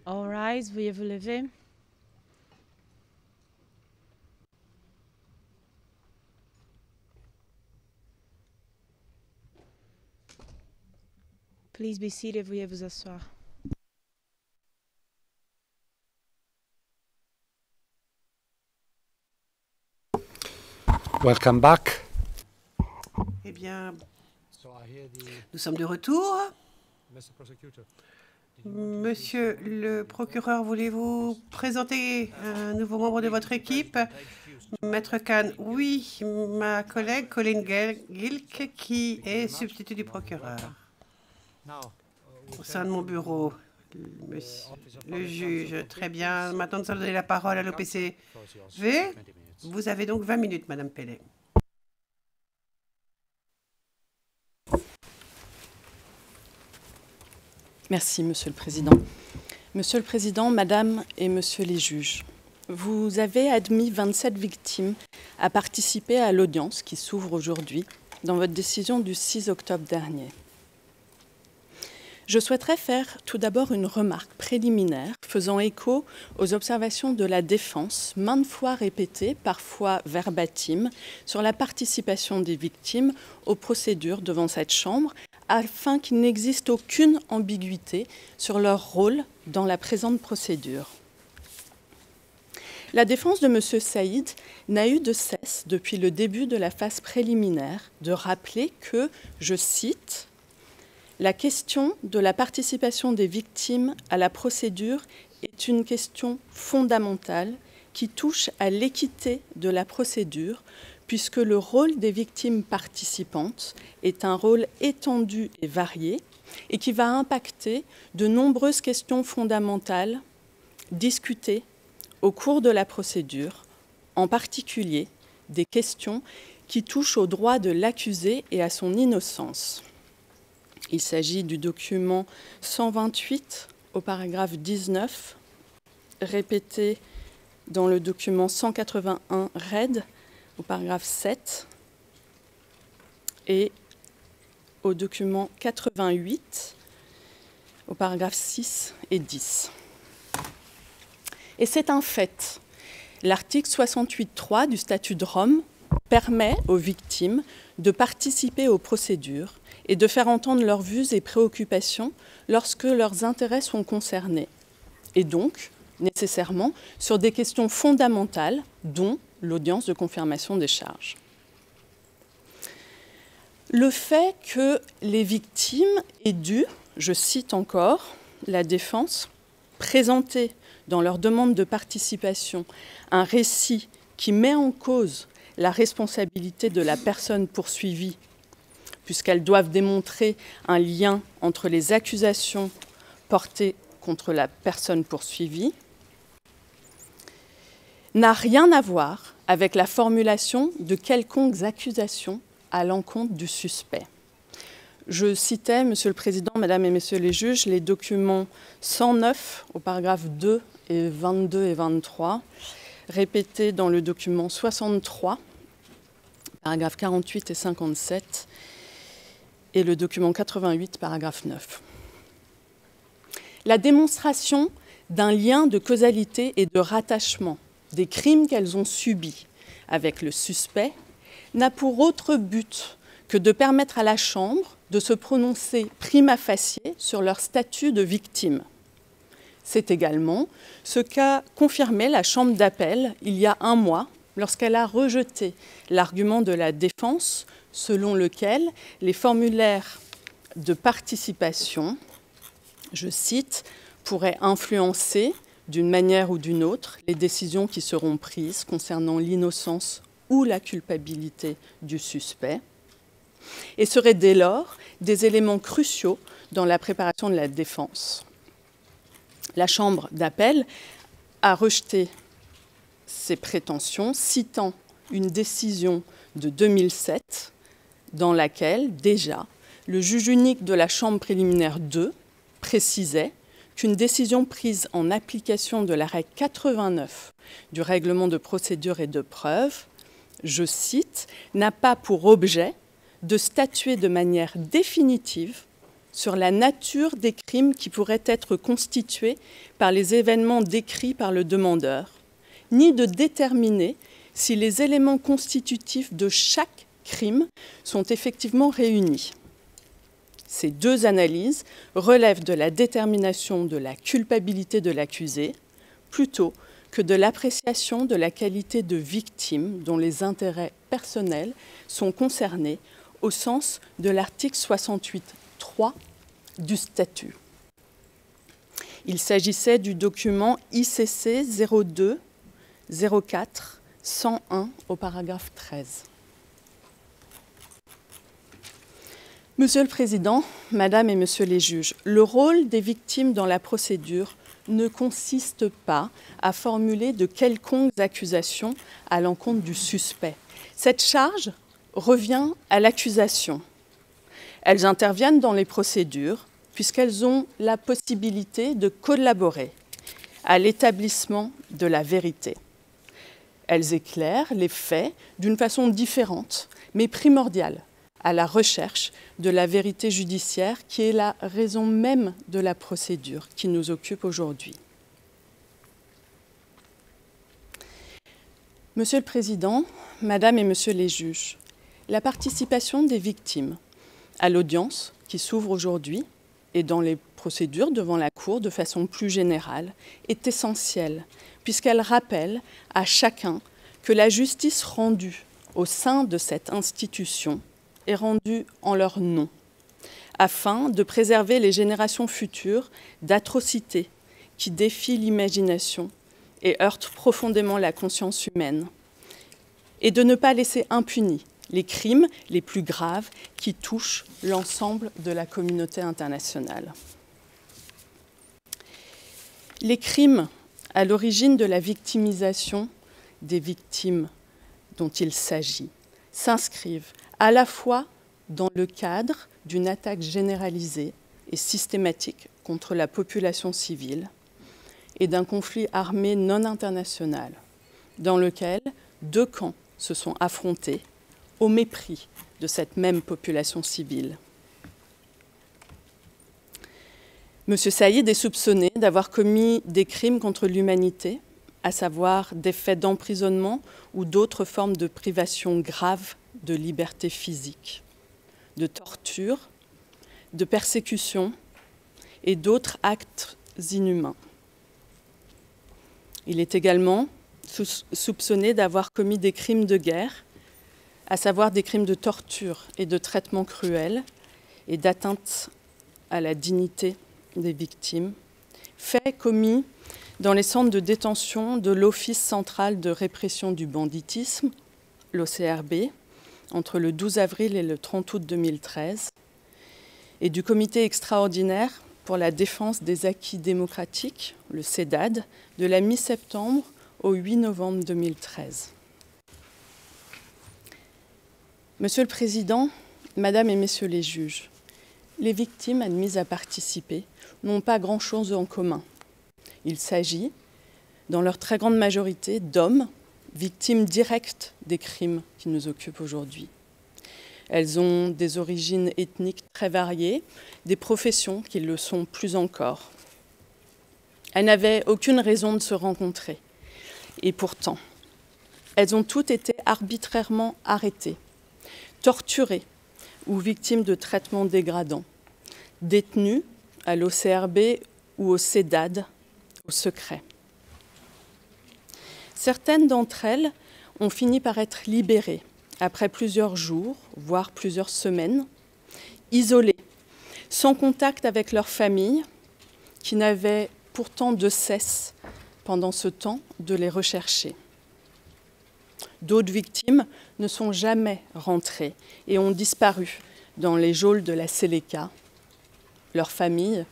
All rise, veuillez vous lever. Please be seated, veuillez vous asseoir. Welcome back. Eh bien, nous sommes de retour. Monsieur le procureur, voulez-vous présenter un nouveau membre de votre équipe? Maître Kahn, oui, ma collègue Colleen Gilk, qui est substitut du procureur. Au sein de mon bureau, monsieur le juge. Très bien. Maintenant, nous allons donner la parole à l'OPCV. Vous avez donc 20 minutes, Madame Pellet. Merci, Monsieur le Président. Monsieur le Président, Madame et Monsieur les juges, vous avez admis 27 victimes à participer à l'audience qui s'ouvre aujourd'hui dans votre décision du 6 octobre dernier. Je souhaiterais faire tout d'abord une remarque préliminaire faisant écho aux observations de la défense, maintes fois répétées, parfois verbatim, sur la participation des victimes aux procédures devant cette Chambre, afin qu'il n'existe aucune ambiguïté sur leur rôle dans la présente procédure. La défense de M. Saïd n'a eu de cesse, depuis le début de la phase préliminaire, de rappeler que, je cite, « La question de la participation des victimes à la procédure est une question fondamentale qui touche à l'équité de la procédure, puisque le rôle des victimes participantes est un rôle étendu et varié et qui va impacter de nombreuses questions fondamentales discutées au cours de la procédure, en particulier des questions qui touchent aux droits de l'accusé et à son innocence. Il s'agit du document 128 au paragraphe 19, répété dans le document 181 RED au paragraphe 7 et au document 88 au paragraphe 6 et 10. Et c'est un fait. L'article 68.3 du statut de Rome permet aux victimes de participer aux procédures et de faire entendre leurs vues et préoccupations lorsque leurs intérêts sont concernés, et donc, nécessairement, sur des questions fondamentales, dont l'audience de confirmation des charges. Le fait que les victimes aient dû, je cite encore la défense, présenter dans leur demande de participation un récit qui met en cause la responsabilité de la personne poursuivie, puisqu'elles doivent démontrer un lien entre les accusations portées contre la personne poursuivie, n'a rien à voir avec la formulation de quelconques accusations à l'encontre du suspect. Je citais, Monsieur le Président, Mesdames et Messieurs les juges, les documents 109 au paragraphe 2 et 22 et 23, répétés dans le document 63, paragraphes 48 et 57, et le document 88, paragraphe 9. La démonstration d'un lien de causalité et de rattachement des crimes qu'elles ont subis avec le suspect n'a pour autre but que de permettre à la Chambre de se prononcer prima facie sur leur statut de victime. C'est également ce qu'a confirmé la Chambre d'appel il y a un mois lorsqu'elle a rejeté l'argument de la défense selon lequel les formulaires de participation, je cite, pourraient influencer d'une manière ou d'une autre les décisions qui seront prises concernant l'innocence ou la culpabilité du suspect et seraient dès lors des éléments cruciaux dans la préparation de la défense. La Chambre d'appel a rejeté ces prétentions, citant une décision de 2007 dans laquelle, déjà, le juge unique de la Chambre préliminaire 2 précisait qu'une décision prise en application de l'arrêt 89 du règlement de procédure et de preuve, je cite, n'a pas pour objet de statuer de manière définitive sur la nature des crimes qui pourraient être constitués par les événements décrits par le demandeur, ni de déterminer si les éléments constitutifs de chaque crime sont effectivement réunis. Ces deux analyses relèvent de la détermination de la culpabilité de l'accusé, plutôt que de l'appréciation de la qualité de victime dont les intérêts personnels sont concernés au sens de l'article 68.3 du statut. Il s'agissait du document ICC 02 04 101 au paragraphe 13. Monsieur le Président, Madame et Messieurs les juges, le rôle des victimes dans la procédure ne consiste pas à formuler de quelconques accusations à l'encontre du suspect. Cette charge revient à l'accusation. Elles interviennent dans les procédures puisqu'elles ont la possibilité de collaborer à l'établissement de la vérité. Elles éclairent les faits d'une façon différente, mais primordiale, à la recherche de la vérité judiciaire qui est la raison même de la procédure qui nous occupe aujourd'hui. Monsieur le Président, Madame et Messieurs les juges, la participation des victimes à l'audience qui s'ouvre aujourd'hui et dans les procédures devant la Cour de façon plus générale est essentielle puisqu'elle rappelle à chacun que la justice rendue au sein de cette institution est rendue en leur nom, afin de préserver les générations futures d'atrocités qui défient l'imagination et heurtent profondément la conscience humaine, et de ne pas laisser impunis les crimes les plus graves qui touchent l'ensemble de la communauté internationale. Les crimes à l'origine de la victimisation des victimes dont il s'agit s'inscrivent à la fois dans le cadre d'une attaque généralisée et systématique contre la population civile et d'un conflit armé non international dans lequel deux camps se sont affrontés au mépris de cette même population civile. M. Saïd est soupçonné d'avoir commis des crimes contre l'humanité, à savoir des faits d'emprisonnement ou d'autres formes de privation grave de liberté physique, de torture, de persécution et d'autres actes inhumains. Il est également soupçonné d'avoir commis des crimes de guerre, à savoir des crimes de torture et de traitement cruel et d'atteinte à la dignité des victimes, faits commis dans les centres de détention de l'Office central de répression du banditisme, l'OCRB, entre le 12 avril et le 30 août 2013, et du Comité extraordinaire pour la défense des acquis démocratiques, le CEDAD, de la mi-septembre au 8 novembre 2013. Monsieur le Président, Madame et Messieurs les juges, les victimes admises à participer n'ont pas grand-chose en commun. Il s'agit, dans leur très grande majorité, d'hommes victimes directes des crimes qui nous occupent aujourd'hui. Elles ont des origines ethniques très variées, des professions qui le sont plus encore. Elles n'avaient aucune raison de se rencontrer. Et pourtant, elles ont toutes été arbitrairement arrêtées, torturées ou victimes de traitements dégradants, détenues à l'OCRB ou au CEDAD, au secret. Certaines d'entre elles ont fini par être libérées après plusieurs jours, voire plusieurs semaines, isolées, sans contact avec leurs familles, qui n'avaient pourtant de cesse, pendant ce temps, de les rechercher. D'autres victimes ne sont jamais rentrées et ont disparu dans les geôles de la Séléka. Leurs familles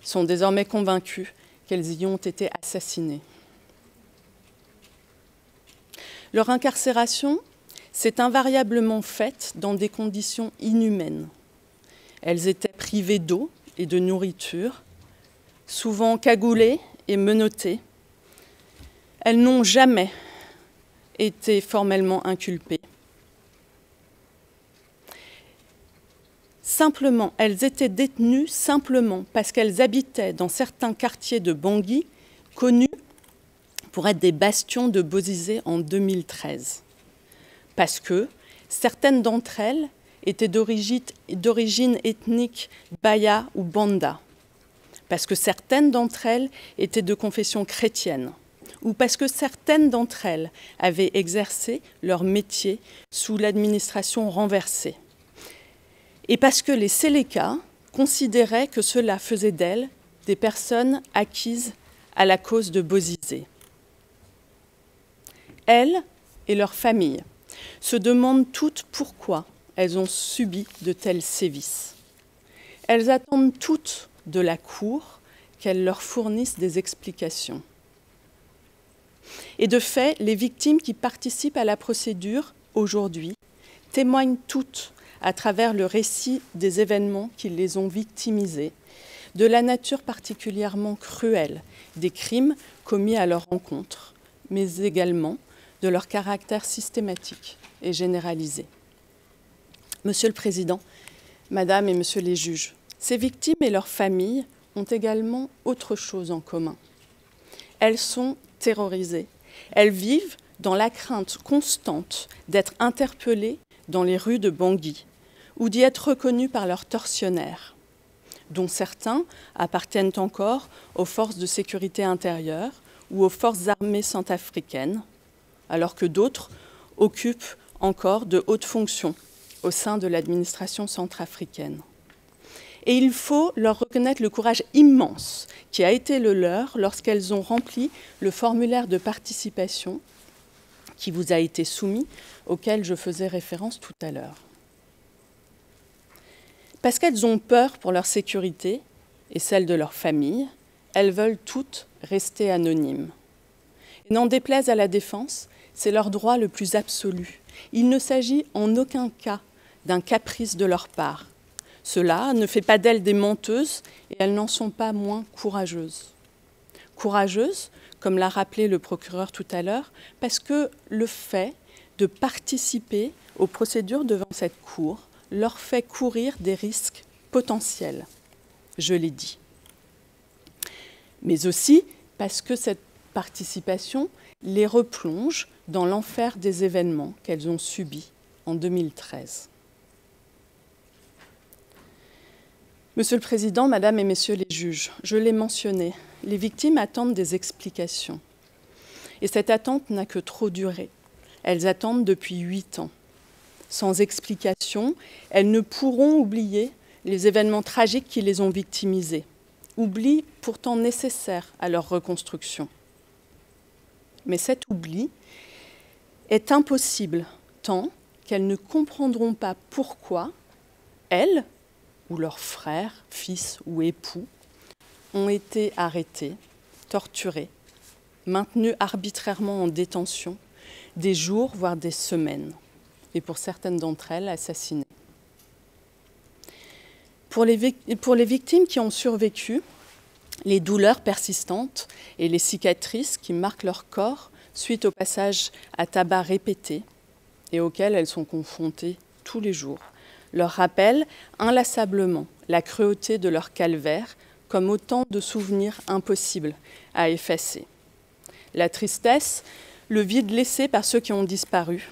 sont désormais convaincues qu'elles y ont été assassinées. Leur incarcération s'est invariablement faite dans des conditions inhumaines. Elles étaient privées d'eau et de nourriture, souvent cagoulées et menottées. Elles n'ont jamais été formellement inculpées. elles étaient détenues simplement parce qu'elles habitaient dans certains quartiers de Bangui, connus pour être des bastions de Bozizé en 2013. Parce que certaines d'entre elles étaient d'origine ethnique Baya ou Banda, parce que certaines d'entre elles étaient de confession chrétienne, ou parce que certaines d'entre elles avaient exercé leur métier sous l'administration renversée. Et parce que les Séléka considéraient que cela faisait d'elles des personnes acquises à la cause de Bozizé. Elles et leurs familles se demandent toutes pourquoi elles ont subi de tels sévices. Elles attendent toutes de la Cour qu'elle leur fournisse des explications. Et de fait, les victimes qui participent à la procédure aujourd'hui témoignent toutes à travers le récit des événements qui les ont victimisées, de la nature particulièrement cruelle des crimes commis à leur encontre, mais également de leur caractère systématique et généralisé. Monsieur le Président, Madame et Monsieur les juges, ces victimes et leurs familles ont également autre chose en commun. Elles sont terrorisées. Elles vivent dans la crainte constante d'être interpellées dans les rues de Bangui ou d'y être reconnues par leurs tortionnaires, dont certains appartiennent encore aux forces de sécurité intérieure ou aux forces armées centrafricaines, alors que d'autres occupent encore de hautes fonctions au sein de l'administration centrafricaine. Et il faut leur reconnaître le courage immense qui a été le leur lorsqu'elles ont rempli le formulaire de participation qui vous a été soumis, auquel je faisais référence tout à l'heure. Parce qu'elles ont peur pour leur sécurité et celle de leur famille, elles veulent toutes rester anonymes. Et n'en déplaise à la défense, c'est leur droit le plus absolu. Il ne s'agit en aucun cas d'un caprice de leur part. Cela ne fait pas d'elles des menteuses et elles n'en sont pas moins courageuses. Courageuses, comme l'a rappelé le procureur tout à l'heure, parce que le fait de participer aux procédures devant cette cour leur fait courir des risques potentiels, je l'ai dit. Mais aussi parce que cette participation les replonge dans l'enfer des événements qu'elles ont subis en 2013. Monsieur le Président, Madame et Messieurs les juges, je l'ai mentionné, les victimes attendent des explications. Et cette attente n'a que trop duré. Elles attendent depuis 8 ans. Sans explication, elles ne pourront oublier les événements tragiques qui les ont victimisées. Oubli pourtant nécessaire à leur reconstruction. Mais cet oubli est impossible tant qu'elles ne comprendront pas pourquoi elles, ou leurs frères, fils ou époux, ont été arrêtés, torturés, maintenus arbitrairement en détention, des jours, voire des semaines, et pour certaines d'entre elles, assassinées. Pour les victimes qui ont survécu, les douleurs persistantes et les cicatrices qui marquent leur corps suite au passage à tabac répété et auxquelles elles sont confrontées tous les jours, leur rappellent inlassablement la cruauté de leur calvaire comme autant de souvenirs impossibles à effacer. La tristesse, le vide laissé par ceux qui ont disparu,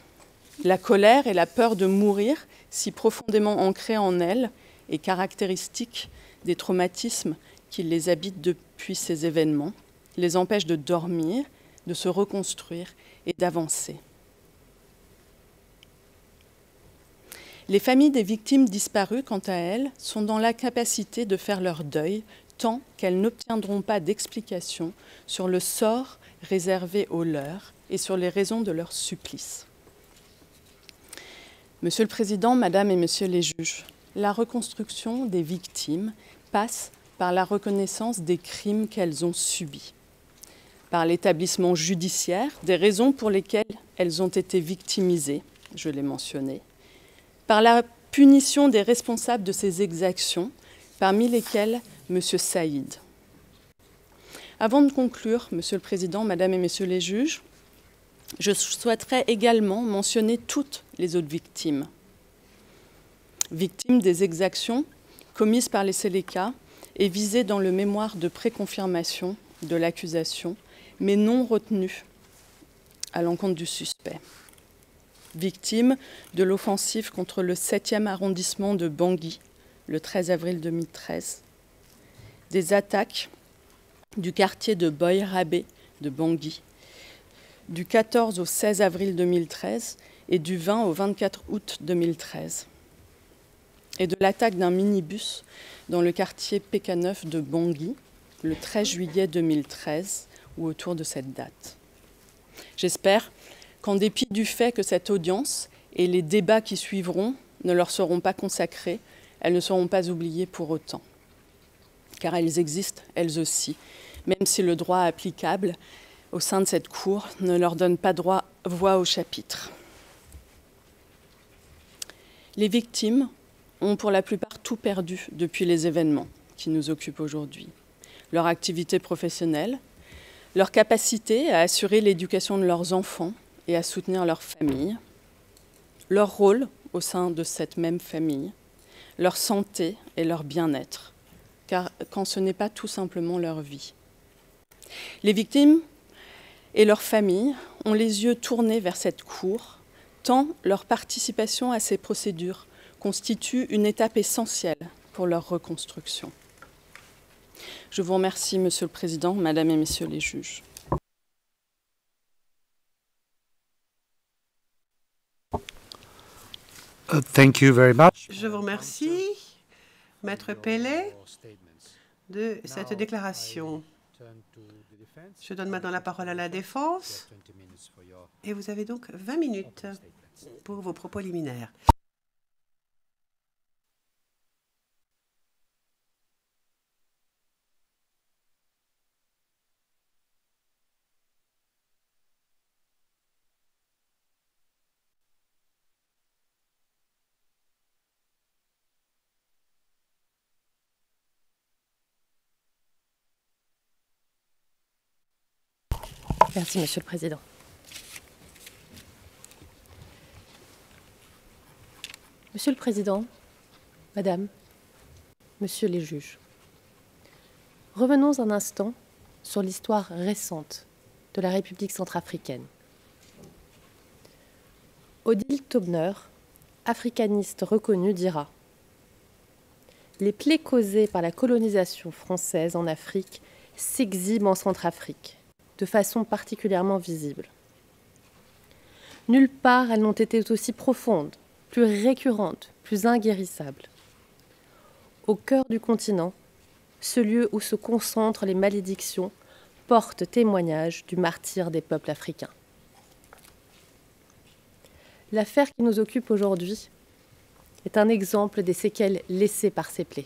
la colère et la peur de mourir, si profondément ancrées en elles et caractéristiques des traumatismes qui les habitent depuis ces événements, les empêchent de dormir, de se reconstruire et d'avancer. Les familles des victimes disparues, quant à elles, sont dans l'incapacité de faire leur deuil tant qu'elles n'obtiendront pas d'explication sur le sort réservé aux leurs et sur les raisons de leur supplice. Monsieur le Président, Madame et Messieurs les juges, la reconstruction des victimes passe par la reconnaissance des crimes qu'elles ont subis, par l'établissement judiciaire des raisons pour lesquelles elles ont été victimisées, je l'ai mentionné, par la punition des responsables de ces exactions, parmi lesquels M. Saïd. Avant de conclure, Monsieur le Président, Madame et Messieurs les juges, je souhaiterais également mentionner toutes les autres victimes. victimes des exactions commises par les Séléka et visées dans le mémoire de préconfirmation de l'accusation, mais non retenues à l'encontre du suspect. Victimes de l'offensive contre le 7e arrondissement de Bangui, le 13 avril 2013, des attaques du quartier de Boy-Rabé de Bangui, du 14 au 16 avril 2013 et du 20 au 24 août 2013, et de l'attaque d'un minibus dans le quartier PK9 de Bangui, le 13 juillet 2013, ou autour de cette date. J'espère qu'en dépit du fait que cette audience et les débats qui suivront ne leur seront pas consacrés, elles ne seront pas oubliées pour autant. Car elles existent, elles aussi, même si le droit applicable au sein de cette cour ne leur donne pas voix au chapitre. Les victimes ont pour la plupart tout perdu depuis les événements qui nous occupent aujourd'hui. Leur activité professionnelle, leur capacité à assurer l'éducation de leurs enfants et à soutenir leur famille, leur rôle au sein de cette même famille, leur santé et leur bien-être, car quand ce n'est pas tout simplement leur vie. Les victimes et leurs familles ont les yeux tournés vers cette cour, tant leur participation à ces procédures constitue une étape essentielle pour leur reconstruction. Je vous remercie, Monsieur le Président, Madame et Messieurs les juges. Thank you very much. Je vous remercie, Maître Pellet, de cette déclaration. Je donne maintenant la parole à la défense. Et vous avez donc 20 minutes pour vos propos liminaires. Merci, Monsieur le Président. Monsieur le Président, Madame, Monsieur les juges, revenons un instant sur l'histoire récente de la République centrafricaine. Odile Taubner, africaniste reconnue, dira « Les plaies causées par la colonisation française en Afrique s'exhibent en Centrafrique de façon particulièrement visible. Nulle part elles n'ont été aussi profondes, plus récurrentes, plus inguérissables. Au cœur du continent, ce lieu où se concentrent les malédictions porte témoignage du martyre des peuples africains. L'affaire qui nous occupe aujourd'hui est un exemple des séquelles laissées par ces plaies.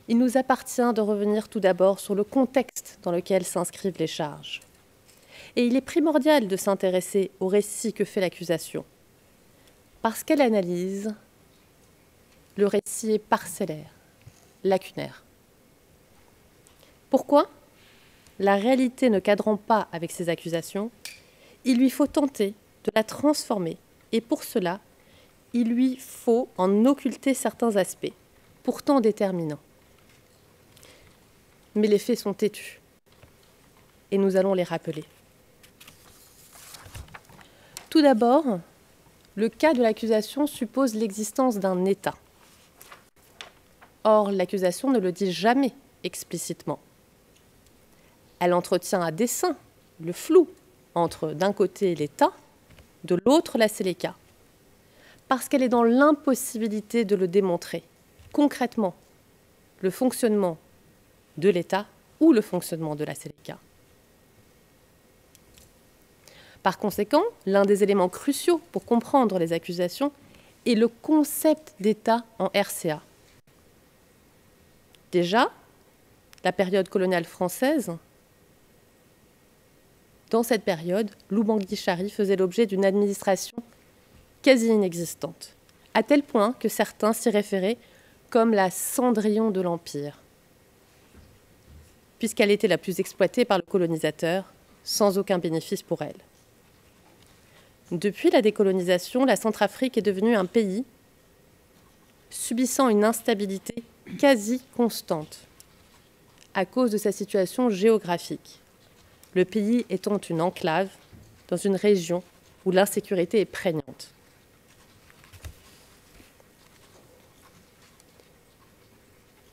Il nous appartient de revenir tout d'abord sur le contexte dans lequel s'inscrivent les charges. Et il est primordial de s'intéresser au récit que fait l'accusation, parce qu'elle analyse le récit est parcellaire, lacunaire. Pourquoi ? La réalité ne cadrant pas avec ces accusations, il lui faut tenter de la transformer, et pour cela, il lui faut en occulter certains aspects, pourtant déterminants. Mais les faits sont têtus, et nous allons les rappeler. Tout d'abord, le cas de l'accusation suppose l'existence d'un État. Or, l'accusation ne le dit jamais explicitement. Elle entretient à dessein le flou entre, d'un côté, l'État, de l'autre, la Séléka, parce qu'elle est dans l'impossibilité de le démontrer, concrètement, le fonctionnement de l'État ou le fonctionnement de la Séléka. Par conséquent, l'un des éléments cruciaux pour comprendre les accusations est le concept d'État en RCA. Déjà, la période coloniale française, dans cette période, l'Oubangui Chari faisait l'objet d'une administration quasi inexistante, à tel point que certains s'y référaient comme la Cendrillon de l'Empire, puisqu'elle était la plus exploitée par le colonisateur, sans aucun bénéfice pour elle. Depuis la décolonisation, la Centrafrique est devenue un pays subissant une instabilité quasi constante à cause de sa situation géographique, le pays étant une enclave dans une région où l'insécurité est prégnante.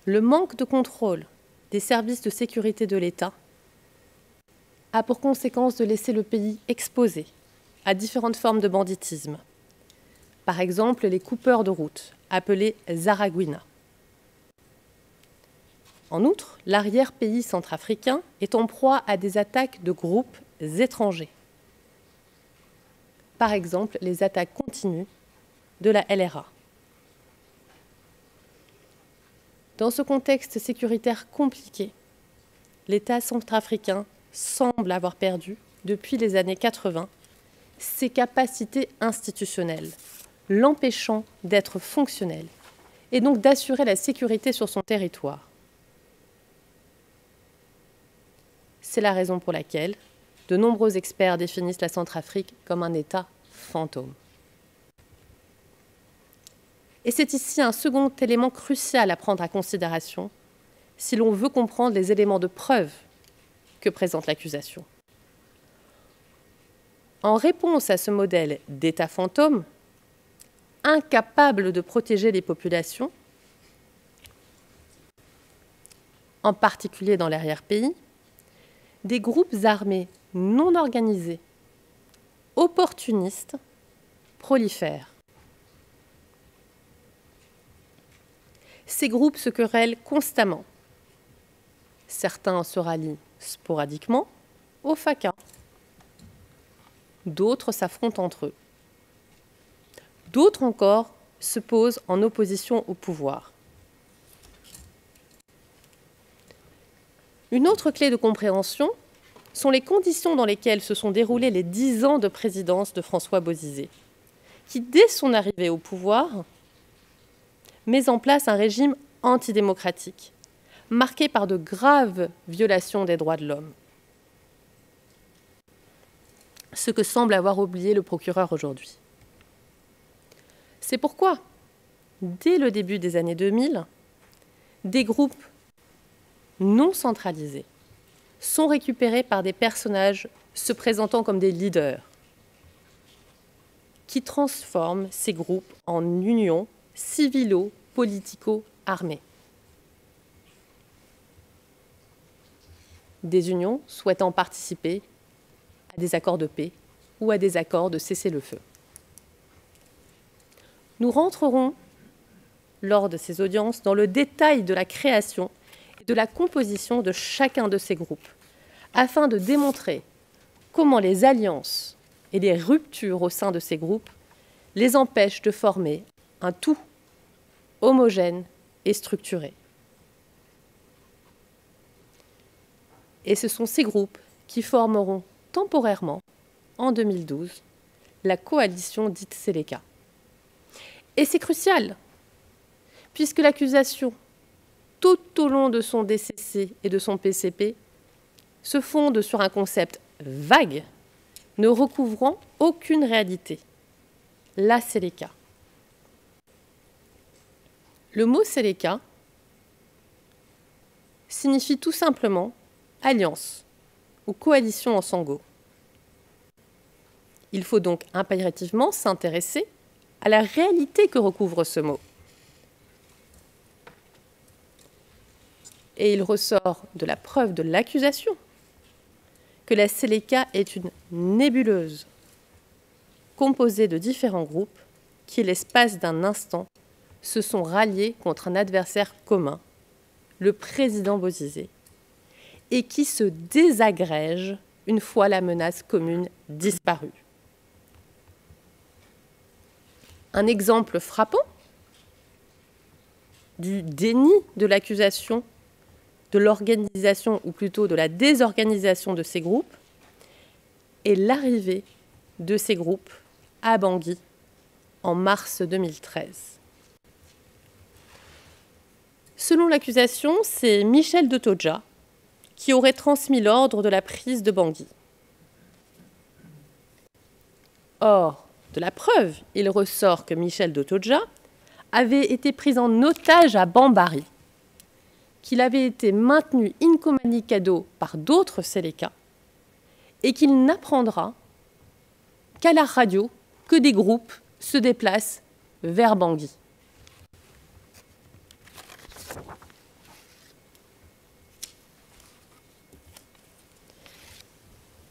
Le manque de contrôle des services de sécurité de l'État a pour conséquence de laisser le pays exposé à différentes formes de banditisme. Par exemple, les coupeurs de route, appelés Zaragouina. En outre, l'arrière-pays centrafricain est en proie à des attaques de groupes étrangers. Par exemple, les attaques continues de la LRA. Dans ce contexte sécuritaire compliqué, l'État centrafricain semble avoir perdu, depuis les années 80, ses capacités institutionnelles, l'empêchant d'être fonctionnel et donc d'assurer la sécurité sur son territoire. C'est la raison pour laquelle de nombreux experts définissent la Centrafrique comme un État fantôme. Et c'est ici un second élément crucial à prendre en considération si l'on veut comprendre les éléments de preuve que présente l'accusation. En réponse à ce modèle d'État fantôme, incapable de protéger les populations, en particulier dans l'arrière-pays, des groupes armés non organisés, opportunistes, prolifèrent. Ces groupes se querellent constamment. Certains se rallient sporadiquement au FACA. D'autres s'affrontent entre eux. D'autres encore se posent en opposition au pouvoir. Une autre clé de compréhension sont les conditions dans lesquelles se sont déroulés les 10 ans de présidence de François Bozizé, qui, dès son arrivée au pouvoir, met en place un régime antidémocratique, marqué par de graves violations des droits de l'homme. Ce que semble avoir oublié le procureur aujourd'hui. C'est pourquoi, dès le début des années 2000, des groupes non centralisés sont récupérés par des personnages se présentant comme des leaders, qui transforment ces groupes en unions civilo-politico-armées. Des unions souhaitant participer à des accords de paix ou à des accords de cessez-le-feu. Nous rentrerons, lors de ces audiences, dans le détail de la création et de la composition de chacun de ces groupes, afin de démontrer comment les alliances et les ruptures au sein de ces groupes les empêchent de former un tout homogène et structuré. Et ce sont ces groupes qui formeront temporairement, en 2012, la coalition dite Seleka. Et c'est crucial, puisque l'accusation, tout au long de son DCC et de son PCP, se fonde sur un concept vague, ne recouvrant aucune réalité, la Seleka. Le mot Seleka signifie tout simplement alliance ou coalition en sango. Il faut donc impérativement s'intéresser à la réalité que recouvre ce mot. Et il ressort de la preuve de l'accusation que la Seleka est une nébuleuse composée de différents groupes qui, l'espace d'un instant, se sont ralliés contre un adversaire commun, le président Bozizé, et qui se désagrègent une fois la menace commune disparue. Un exemple frappant du déni de l'accusation, de l'organisation, ou plutôt de la désorganisation de ces groupes, est l'arrivée de ces groupes à Bangui en mars 2013. Selon l'accusation, c'est Michel de Todja qui aurait transmis l'ordre de la prise de Bangui. Or, de la preuve, il ressort que Michel Dottoja avait été pris en otage à Bambari, qu'il avait été maintenu incommunicado par d'autres Séléka et qu'il n'apprendra qu'à la radio que des groupes se déplacent vers Bangui.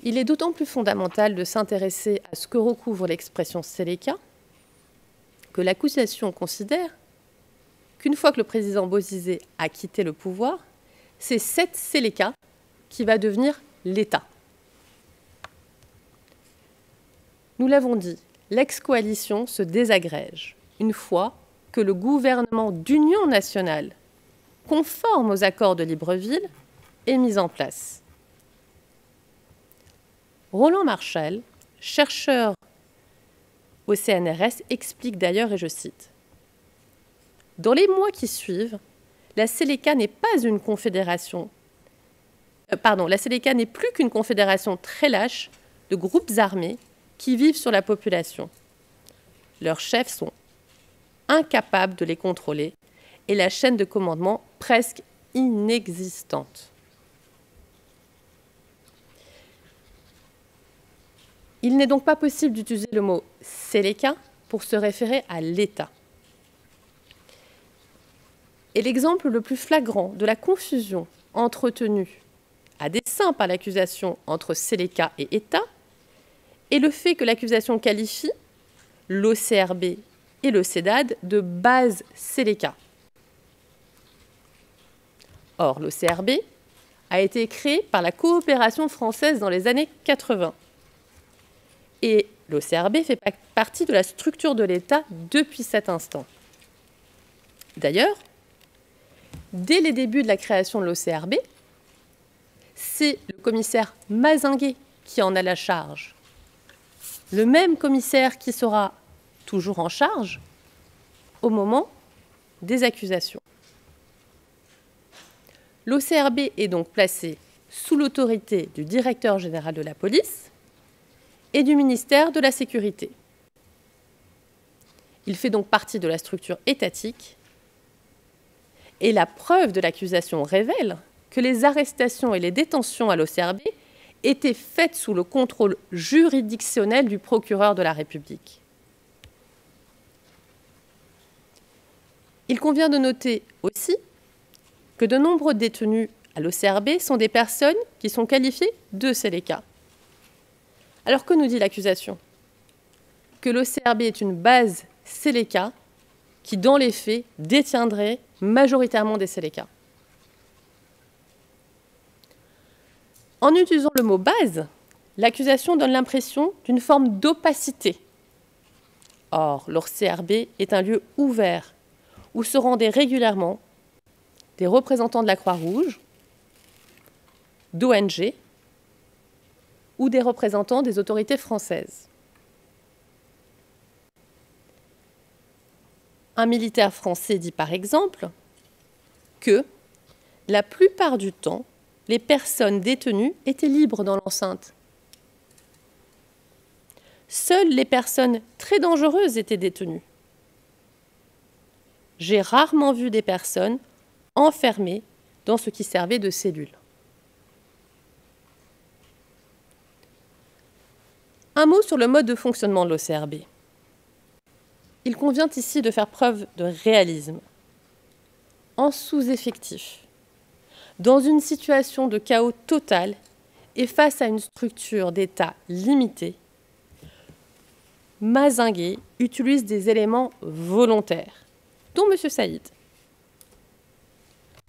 Il est d'autant plus fondamental de s'intéresser à ce que recouvre l'expression Séléka que l'accusation considère qu'une fois que le président Bozizé a quitté le pouvoir, c'est cette Séléka qui va devenir l'État. Nous l'avons dit, l'ex-coalition se désagrège une fois que le gouvernement d'union nationale, conforme aux accords de Libreville, est mis en place. Roland Marchal, chercheur au CNRS, explique d'ailleurs, et je cite, « Dans les mois qui suivent, la Séléka n'est pas une confédération, la Séléka n'est plus qu'une confédération très lâche de groupes armés qui vivent sur la population. Leurs chefs sont incapables de les contrôler et la chaîne de commandement presque inexistante. » Il n'est donc pas possible d'utiliser le mot « Séléka » pour se référer à l'État. Et l'exemple le plus flagrant de la confusion entretenue à dessein par l'accusation entre Séléka et État est le fait que l'accusation qualifie l'OCRB et le CEDAD de base Séléka. Or, l'OCRB a été créé par la coopération française dans les années 80. Et l'OCRB fait partie de la structure de l'État depuis cet instant. D'ailleurs, dès les débuts de la création de l'OCRB, c'est le commissaire Mazinguet qui en a la charge. Le même commissaire qui sera toujours en charge au moment des accusations. L'OCRB est donc placé sous l'autorité du directeur général de la police et du ministère de la Sécurité. Il fait donc partie de la structure étatique et la preuve de l'accusation révèle que les arrestations et les détentions à l'OCRB étaient faites sous le contrôle juridictionnel du procureur de la République. Il convient de noter aussi que de nombreux détenus à l'OCRB sont des personnes qui sont qualifiées de Séléka. Alors que nous dit l'accusation? Que l'OCRB est une base Séléka qui, dans les faits, détiendrait majoritairement des Séléka. En utilisant le mot base, l'accusation donne l'impression d'une forme d'opacité. Or, l'OCRB est un lieu ouvert où se rendaient régulièrement des représentants de la Croix-Rouge, d'ONG, ou des représentants des autorités françaises. Un militaire français dit par exemple que la plupart du temps, les personnes détenues étaient libres dans l'enceinte. Seules les personnes très dangereuses étaient détenues. J'ai rarement vu des personnes enfermées dans ce qui servait de cellule. Un mot sur le mode de fonctionnement de l'OCRB. Il convient ici de faire preuve de réalisme. En sous-effectif, dans une situation de chaos total et face à une structure d'État limitée, Mazinguet utilise des éléments volontaires, dont M. Saïd.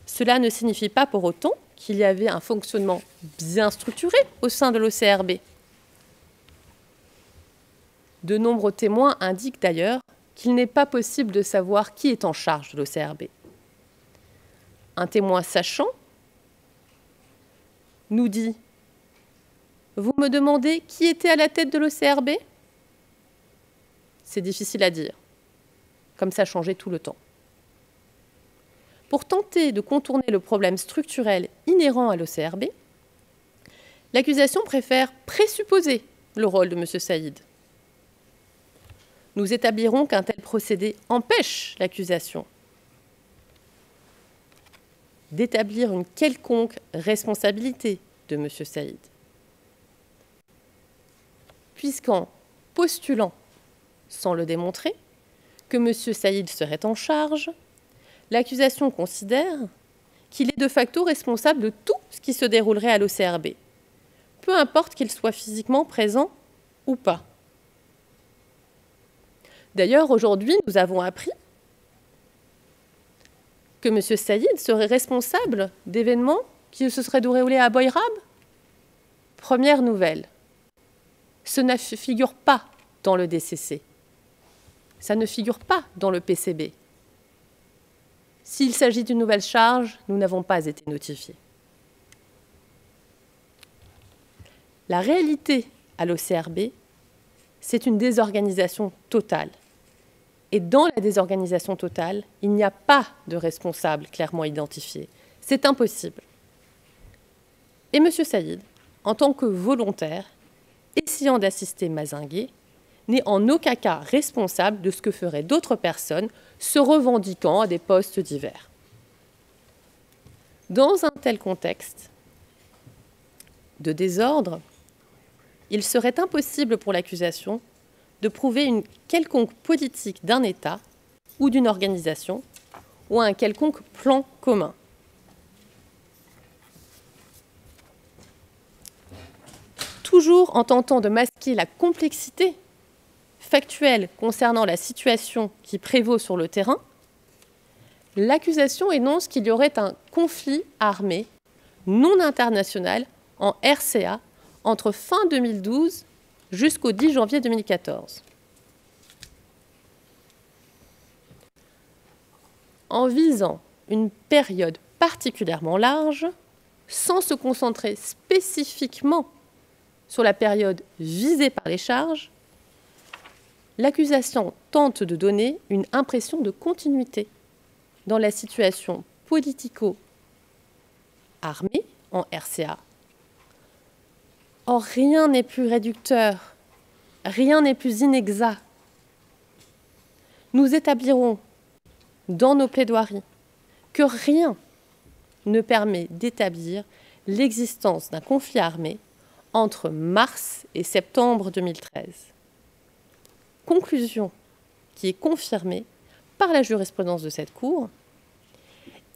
Cela ne signifie pas pour autant qu'il y avait un fonctionnement bien structuré au sein de l'OCRB. De nombreux témoins indiquent d'ailleurs qu'il n'est pas possible de savoir qui est en charge de l'OCRB. Un témoin sachant nous dit « Vous me demandez qui était à la tête de l'OCRB ?» C'est difficile à dire, comme ça changeait tout le temps. Pour tenter de contourner le problème structurel inhérent à l'OCRB, l'accusation préfère présupposer le rôle de M. Saïd. nous établirons qu'un tel procédé empêche l'accusation d'établir une quelconque responsabilité de M. Saïd. Puisqu'en postulant, sans le démontrer, que M. Saïd serait en charge, l'accusation considère qu'il est de facto responsable de tout ce qui se déroulerait à l'OCRB, peu importe qu'il soit physiquement présent ou pas. D'ailleurs, aujourd'hui, nous avons appris que M. Saïd serait responsable d'événements qui se seraient déroulés à Boïrab. Première nouvelle, ce ne figure pas dans le DCC. Ça ne figure pas dans le PCB. S'il s'agit d'une nouvelle charge, nous n'avons pas été notifiés. La réalité à l'OCRB, c'est une désorganisation totale. Et dans la désorganisation totale, il n'y a pas de responsable clairement identifié. C'est impossible. Et M. Saïd, en tant que volontaire, essayant d'assister Mazingué, n'est en aucun cas responsable de ce que feraient d'autres personnes se revendiquant à des postes divers. Dans un tel contexte de désordre, il serait impossible pour l'accusation de prouver une quelconque politique d'un État ou d'une organisation ou un quelconque plan commun. Toujours en tentant de masquer la complexité factuelle concernant la situation qui prévaut sur le terrain, l'accusation énonce qu'il y aurait un conflit armé non international en RCA entre fin 2012 jusqu'au 10 janvier 2014. En visant une période particulièrement large, sans se concentrer spécifiquement sur la période visée par les charges, l'accusation tente de donner une impression de continuité dans la situation politico-armée en RCA. Or, rien n'est plus réducteur, rien n'est plus inexact. Nous établirons dans nos plaidoiries que rien ne permet d'établir l'existence d'un conflit armé entre mars et septembre 2013. Conclusion qui est confirmée par la jurisprudence de cette Cour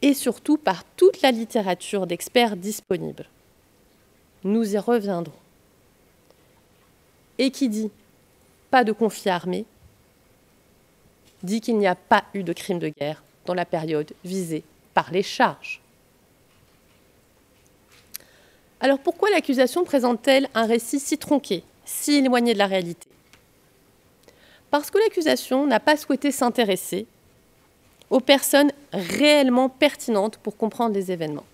et surtout par toute la littérature d'experts disponible. Nous y reviendrons. Et qui dit pas de conflit armé, dit qu'il n'y a pas eu de crime de guerre dans la période visée par les charges. Alors pourquoi l'accusation présente-t-elle un récit si tronqué, si éloigné de la réalité? Parce que l'accusation n'a pas souhaité s'intéresser aux personnes réellement pertinentes pour comprendre les événements.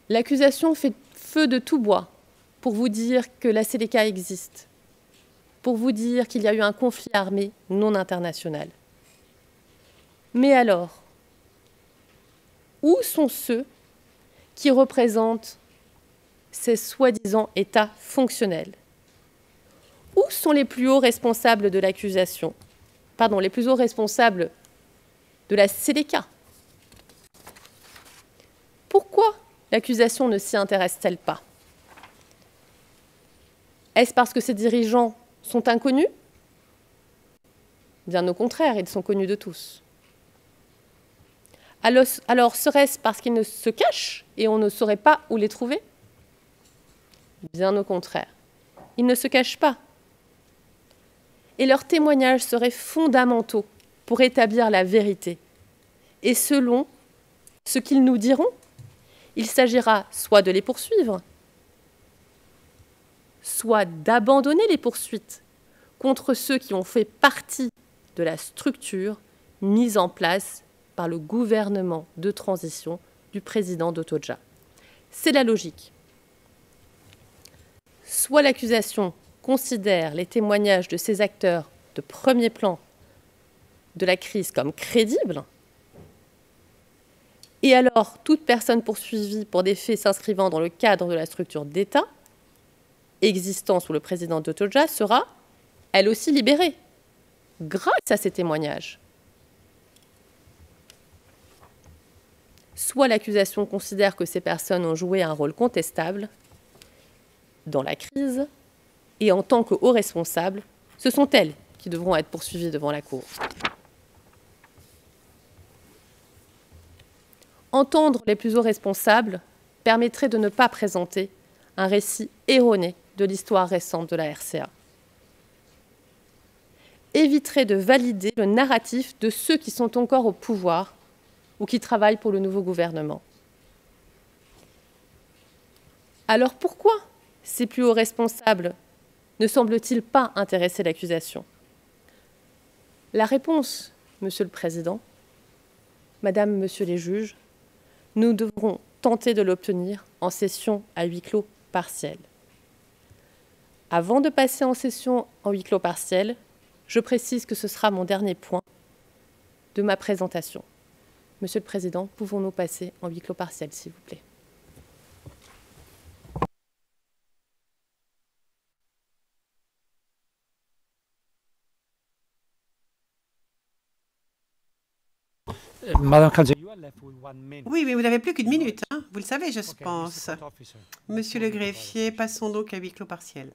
L'accusation fait feu de tout bois pour vous dire que la Seleka existe, pour vous dire qu'il y a eu un conflit armé non international. Mais alors, où sont ceux qui représentent ces soi-disant États fonctionnels? Où sont les plus hauts responsables de l'accusation? Pardon, les plus hauts responsables de la Seleka? Pourquoi l'accusation ne s'y intéresse-t-elle pas? Est-ce parce que ces dirigeants sont inconnus? Bien au contraire, ils sont connus de tous. Alors serait-ce parce qu'ils ne se cachent et on ne saurait pas où les trouver? Bien au contraire, ils ne se cachent pas. Et leurs témoignages seraient fondamentaux pour établir la vérité. Et selon ce qu'ils nous diront, il s'agira soit de les poursuivre, soit d'abandonner les poursuites contre ceux qui ont fait partie de la structure mise en place par le gouvernement de transition du président Dotodja. C'est la logique. Soit l'accusation considère les témoignages de ces acteurs de premier plan de la crise comme crédibles, et alors toute personne poursuivie pour des faits s'inscrivant dans le cadre de la structure d'État existant sous le président Dotodja sera, elle aussi, libérée, grâce à ces témoignages. Soit l'accusation considère que ces personnes ont joué un rôle contestable dans la crise, et en tant que hauts responsables, ce sont elles qui devront être poursuivies devant la Cour. Entendre les plus hauts responsables permettrait de ne pas présenter un récit erroné de l'histoire récente de la RCA. Éviterait de valider le narratif de ceux qui sont encore au pouvoir ou qui travaillent pour le nouveau gouvernement. Alors pourquoi ces plus hauts responsables ne semblent-ils pas intéresser l'accusation? La réponse, Monsieur le Président, Madame, Monsieur les juges, nous devrons tenter de l'obtenir en session à huis clos partiel. Avant de passer en session en huis clos partiel, je précise que ce sera mon dernier point de ma présentation. Monsieur le Président, pouvons-nous passer en huis clos partiel, s'il vous plaît? Madame Kanzer, you are left with 1 minute. Oui, mais vous n'avez plus qu'une minute, hein. Vous le savez, je Okay, pense. Mr. Court Officer. Monsieur le greffier, passons donc à huis clos partiel.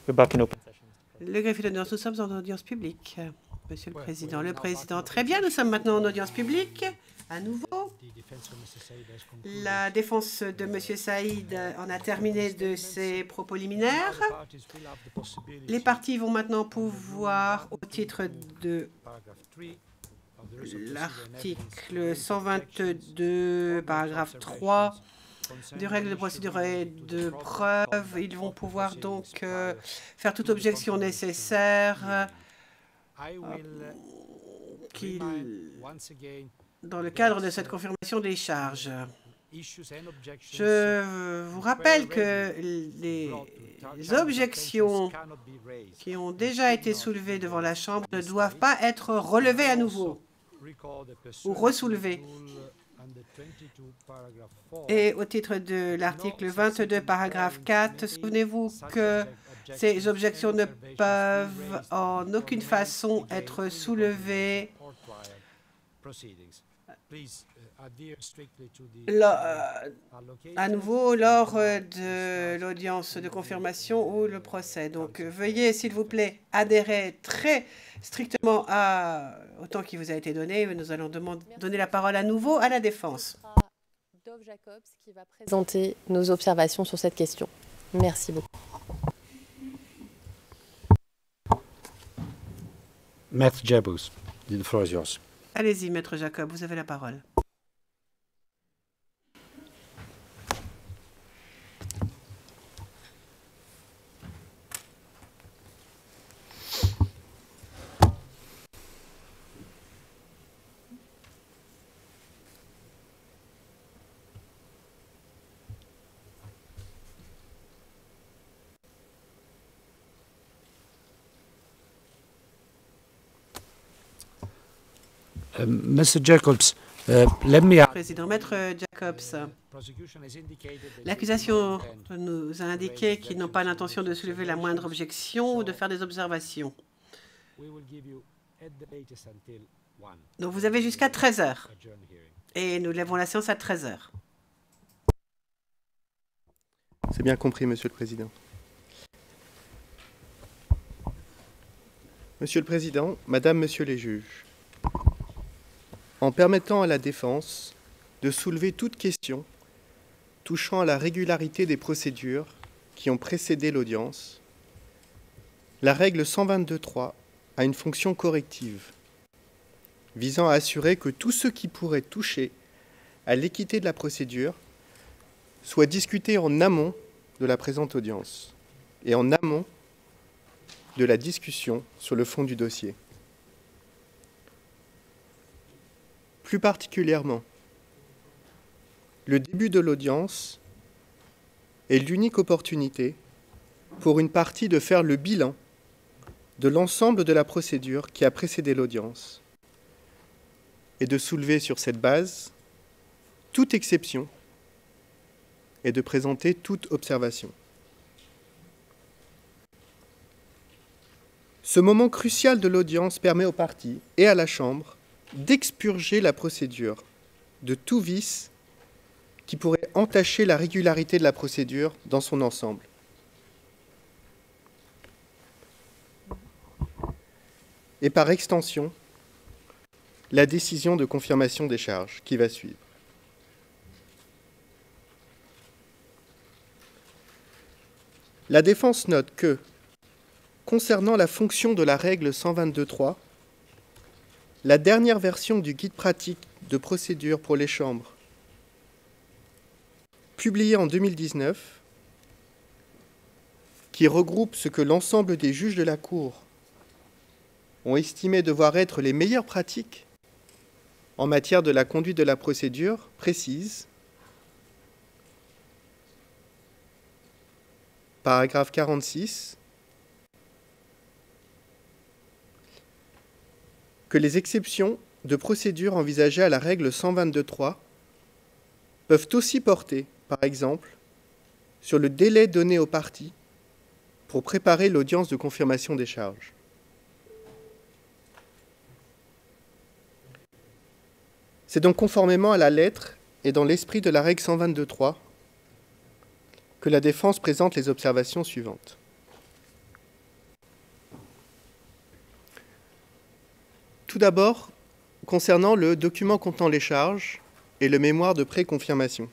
We're back in open session. Le greffier d'audience, nous sommes en audience publique, Monsieur le Président. Le Président, très bien, nous sommes maintenant en audience publique, à nouveau. La défense de M. Saïd en a terminé de ses propos liminaires. Les parties vont maintenant pouvoir, au titre de l'article 122, paragraphe 3, des règles de procédure et de preuve, ils vont pouvoir donc faire toute objection nécessaire dans le cadre de cette confirmation des charges. Je vous rappelle que les objections qui ont déjà été soulevées devant la Chambre ne doivent pas être relevées à nouveau ou ressoulevées. Et au titre de l'article 22, paragraphe 4, souvenez-vous que ces objections ne peuvent en aucune façon être soulevées à nouveau lors de l'audience de confirmation ou le procès. Donc, veuillez, s'il vous plaît, adhérer très strictement au temps qui vous a été donné. Nous allons donner la parole à nouveau à la défense. Dov Jacobs qui va présenter nos observations sur cette question. Merci beaucoup. Maître Jabous, the floor is yours. Allez-y, Maître Jacob, vous avez la parole. Mr. Jacobs, let me ask. Président, Maître Jacobs, Prosecution has indicated that l'accusation nous a indiqué qu'ils n'ont pas l'intention de soulever la moindre objection ou de faire des observations. we will give you at the latest until 1 Donc vous avez jusqu'à 13 heures. adjourn hearing. Et nous lèvons la séance à 13 heures. C'est bien compris, Monsieur le Président. Monsieur le Président, Madame, Monsieur les juges, en permettant à la défense de soulever toute question touchant à la régularité des procédures qui ont précédé l'audience, la règle 122.3 a une fonction corrective visant à assurer que tout ce qui pourrait toucher à l'équité de la procédure soit discuté en amont de la présente audience et en amont de la discussion sur le fond du dossier. Plus particulièrement, le début de l'audience est l'unique opportunité pour une partie de faire le bilan de l'ensemble de la procédure qui a précédé l'audience et de soulever sur cette base toute exception et de présenter toute observation. Ce moment crucial de l'audience permet aux parties et à la Chambre d'expurger la procédure de tout vice qui pourrait entacher la régularité de la procédure dans son ensemble. Et par extension, la décision de confirmation des charges qui va suivre. La défense note que, concernant la fonction de la règle 122.3, la dernière version du guide pratique de procédure pour les chambres, publiée en 2019, qui regroupe ce que l'ensemble des juges de la Cour ont estimé devoir être les meilleures pratiques en matière de la conduite de la procédure, précise, paragraphe 46, que les exceptions de procédure envisagées à la règle 122.3 peuvent aussi porter, par exemple, sur le délai donné aux parties pour préparer l'audience de confirmation des charges. C'est donc conformément à la lettre et dans l'esprit de la règle 122.3 que la défense présente les observations suivantes. Tout d'abord, concernant le document contenant les charges et le mémoire de pré-confirmation.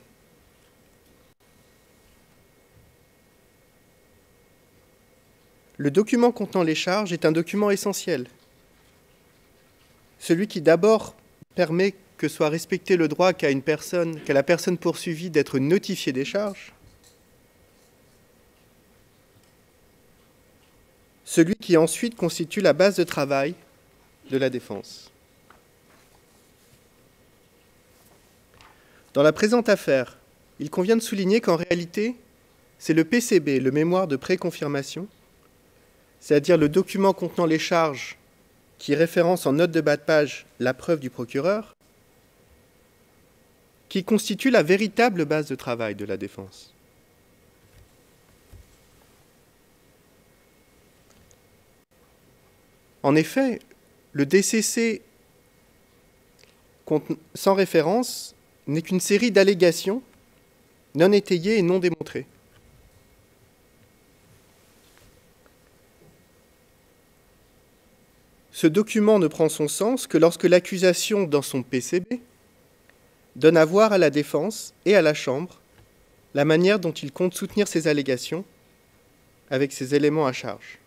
Le document contenant les charges est un document essentiel. Celui qui d'abord permet que soit respecté le droit qu'a la personne poursuivie d'être notifiée des charges. Celui qui ensuite constitue la base de travail de la défense. Dans la présente affaire, il convient de souligner qu'en réalité, c'est le PCB, le mémoire de pré-confirmation, c'est-à-dire le document contenant les charges qui référence en note de bas de page la preuve du procureur, qui constitue la véritable base de travail de la défense. En effet, le DCC sans référence n'est qu'une série d'allégations non étayées et non démontrées. Ce document ne prend son sens que lorsque l'accusation dans son PCB donne à voir à la défense et à la Chambre la manière dont il compte soutenir ces allégations avec ces éléments à charge.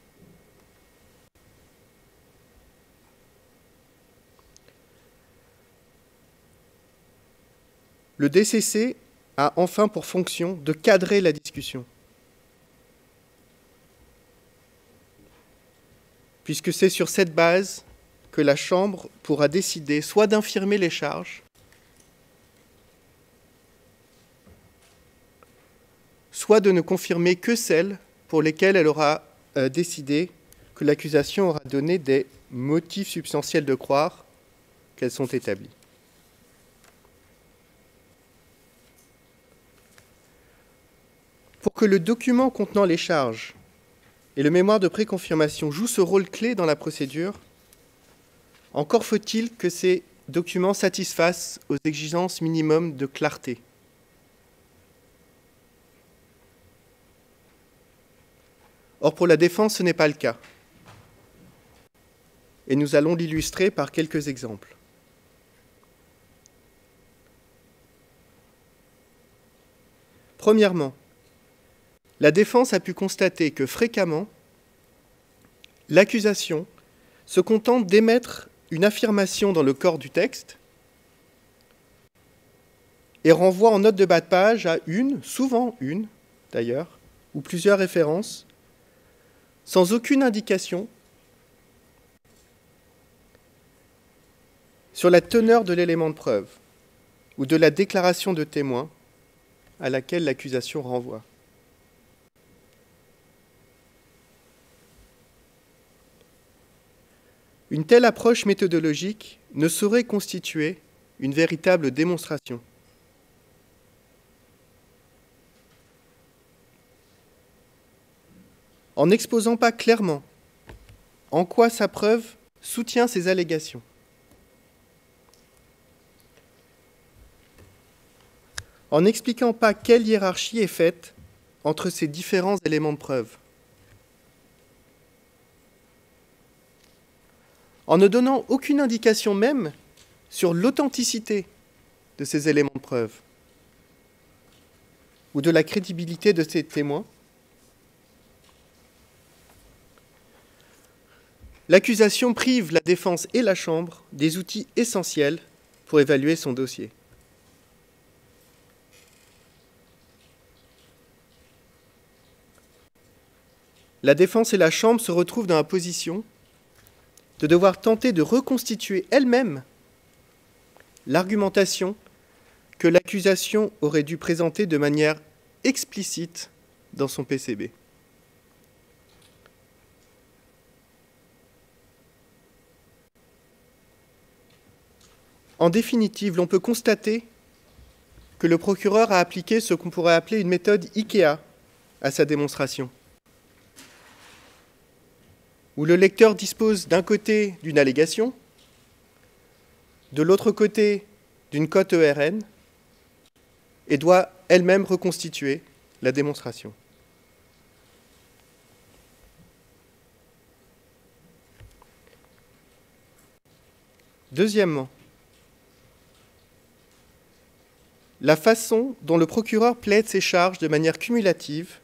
le DCC a enfin pour fonction de cadrer la discussion. Puisque c'est sur cette base que la Chambre pourra décider soit d'infirmer les charges, soit de ne confirmer que celles pour lesquelles elle aura décidé que l'accusation aura donné des motifs substantiels de croire qu'elles sont établies. Pour que le document contenant les charges et le mémoire de préconfirmation jouent ce rôle clé dans la procédure, encore faut-il que ces documents satisfassent aux exigences minimum de clarté. Or, pour la défense, ce n'est pas le cas. Et nous allons l'illustrer par quelques exemples. Premièrement, la défense a pu constater que fréquemment, l'accusation se contente d'émettre une affirmation dans le corps du texte et renvoie en note de bas de page à souvent une d'ailleurs, ou plusieurs références, sans aucune indication sur la teneur de l'élément de preuve ou de la déclaration de témoin à laquelle l'accusation renvoie. Une telle approche méthodologique ne saurait constituer une véritable démonstration. En n'exposant pas clairement en quoi sa preuve soutient ces allégations, en n'expliquant pas quelle hiérarchie est faite entre ces différents éléments de preuve, en ne donnant aucune indication même sur l'authenticité de ces éléments de preuve ou de la crédibilité de ces témoins, l'accusation prive la défense et la Chambre des outils essentiels pour évaluer son dossier. La défense et la Chambre se retrouvent dans la position de devoir tenter de reconstituer elle-même l'argumentation que l'accusation aurait dû présenter de manière explicite dans son PCB. En définitive, l'on peut constater que le procureur a appliqué ce qu'on pourrait appeler une méthode IKEA à sa démonstration, où le lecteur dispose d'un côté d'une allégation, de l'autre côté d'une cote ERN, et doit elle-même reconstituer la démonstration. Deuxièmement, la façon dont le procureur plaide ses charges de manière cumulative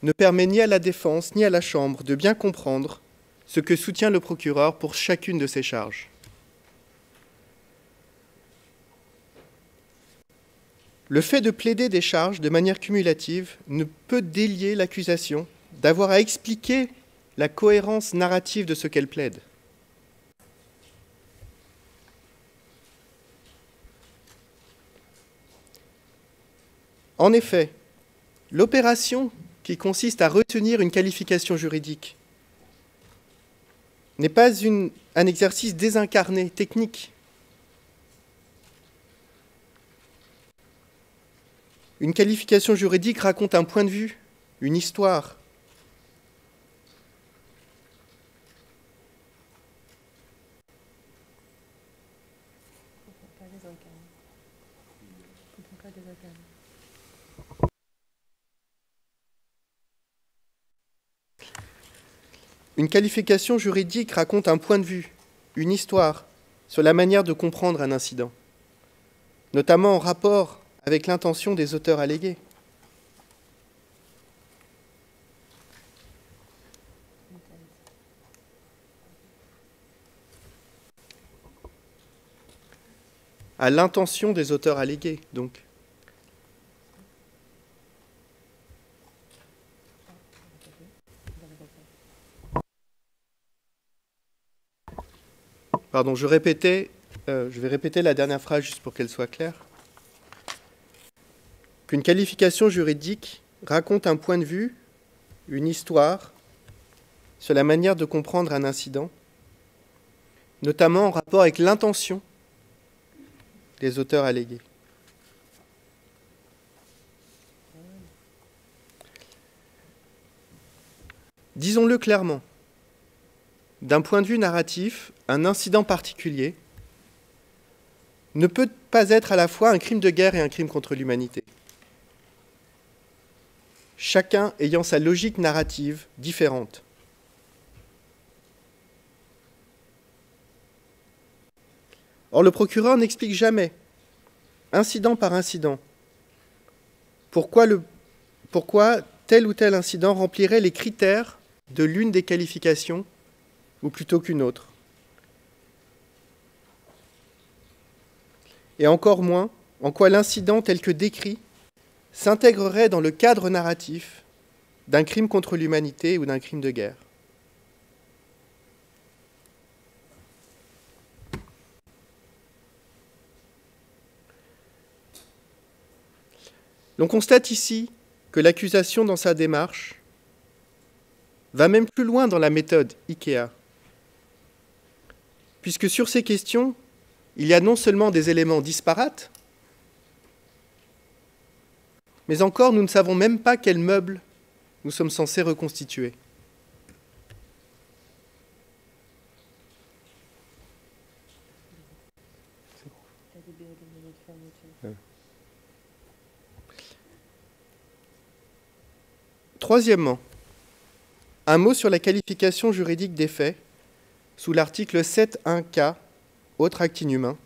ne permet ni à la défense ni à la Chambre de bien comprendre ce que soutient le procureur pour chacune de ses charges. Le fait de plaider des charges de manière cumulative ne peut délier l'accusation d'avoir à expliquer la cohérence narrative de ce qu'elle plaide. En effet, l'opération qui consiste à retenir une qualification juridique n'est pas un exercice désincarné, technique. Une qualification juridique raconte un point de vue, une histoire. Une qualification juridique raconte un point de vue, une histoire, sur la manière de comprendre un incident, notamment en rapport avec l'intention des auteurs allégués. à l'intention des auteurs allégués, donc. Pardon, je vais répéter la dernière phrase juste pour qu'elle soit claire. Qu'une qualification juridique raconte un point de vue, une histoire, sur la manière de comprendre un incident, notamment en rapport avec l'intention des auteurs allégués. Disons-le clairement, d'un point de vue narratif, un incident particulier ne peut pas être à la fois un crime de guerre et un crime contre l'humanité, chacun ayant sa logique narrative différente. Or, le procureur n'explique jamais, incident par incident, pourquoi tel ou tel incident remplirait les critères de l'une des qualifications ou plutôt qu'une autre. Et encore moins, en quoi l'incident tel que décrit s'intégrerait dans le cadre narratif d'un crime contre l'humanité ou d'un crime de guerre. L'on constate ici que l'accusation dans sa démarche va même plus loin dans la méthode IKEA, puisque sur ces questions, il y a non seulement des éléments disparates, mais encore nous ne savons même pas quel meuble nous sommes censés reconstituer. Troisièmement, un mot sur la qualification juridique des faits sous l'article 7.1k, autre acte inhumain,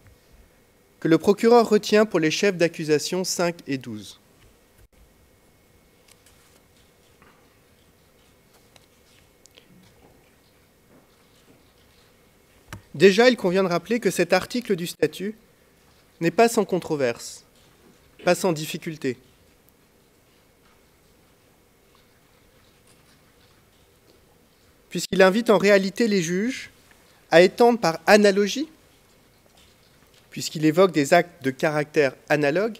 que le procureur retient pour les chefs d'accusation 5 et 12. Déjà, il convient de rappeler que cet article du statut n'est pas sans controverse, pas sans difficulté. Puisqu'il invite en réalité les juges à étendre par analogie, puisqu'il évoque des actes de caractère analogue,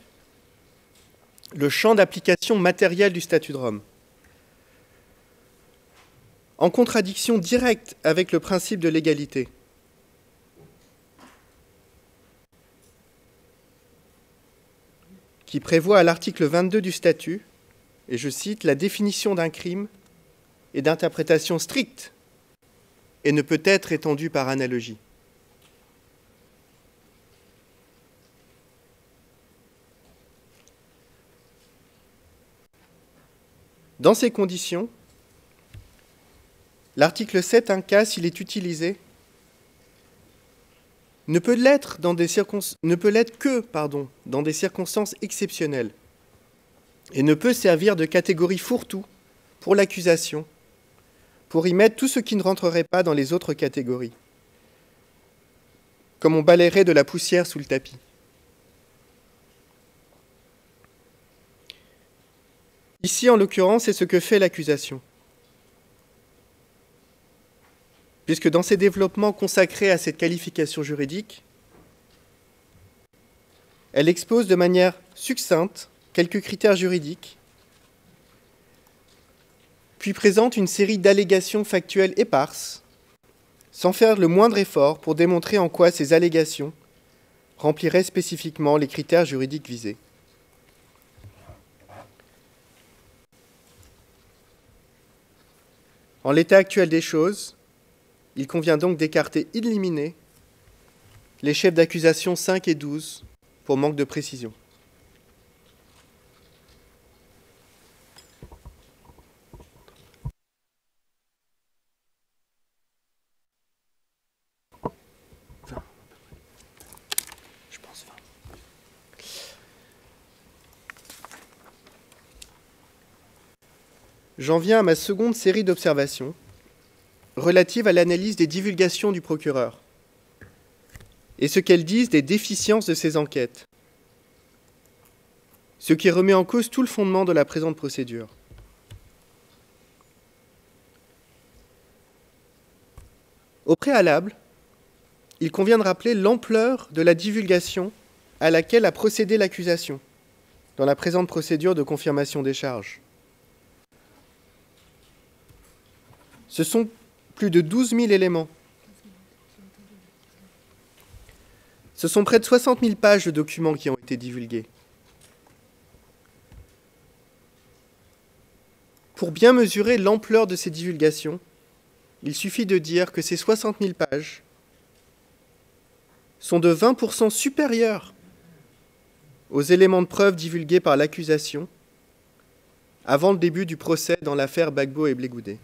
le champ d'application matériel du statut de Rome, en contradiction directe avec le principe de l'égalité. Qui prévoit à l'article 22 du statut, et je cite, « la définition d'un crime est d'interprétation stricte et ne peut être étendue par analogie. » Dans ces conditions, l'article 7.1k, s'il est utilisé, ne peut l'être que dans des circonstances exceptionnelles et ne peut servir de catégorie fourre-tout pour l'accusation, pour y mettre tout ce qui ne rentrerait pas dans les autres catégories, comme on balayerait de la poussière sous le tapis. Ici, en l'occurrence, c'est ce que fait l'accusation. Puisque dans ses développements consacrés à cette qualification juridique, elle expose de manière succincte quelques critères juridiques, puis présente une série d'allégations factuelles éparses, sans faire le moindre effort pour démontrer en quoi ces allégations rempliraient spécifiquement les critères juridiques visés. En l'état actuel des choses, il convient donc d'écarter in limine les chefs d'accusation 5 et 12 pour manque de précision. Je pense 20. J'en viens à ma seconde série d'observations relative à l'analyse des divulgations du procureur et ce qu'elles disent des déficiences de ces enquêtes, ce qui remet en cause tout le fondement de la présente procédure. Au préalable, il convient de rappeler l'ampleur de la divulgation à laquelle a procédé l'accusation dans la présente procédure de confirmation des charges. Ce sont plus de 12 000 éléments. Ce sont près de 60 000 pages de documents qui ont été divulgués. Pour bien mesurer l'ampleur de ces divulgations, il suffit de dire que ces 60 000 pages sont de 20% supérieurs aux éléments de preuve divulgués par l'accusation avant le début du procès dans l'affaire Gbagbo et Blé Goudé.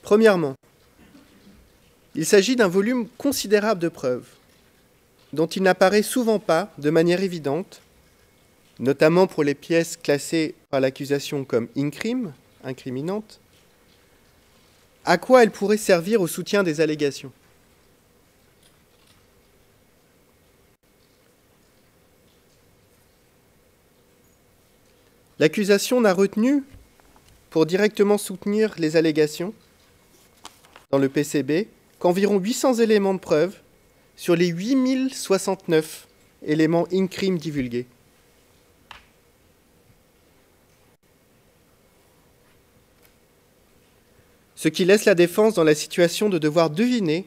Premièrement, il s'agit d'un volume considérable de preuves, dont il n'apparaît souvent pas de manière évidente, notamment pour les pièces classées par l'accusation comme incriminantes, à quoi elles pourraient servir au soutien des allégations. L'accusation n'a retenu, pour directement soutenir les allégations, dans le PCB, qu'environ 800 éléments de preuve sur les 8069 éléments in-crime divulgués. Ce qui laisse la défense dans la situation de devoir deviner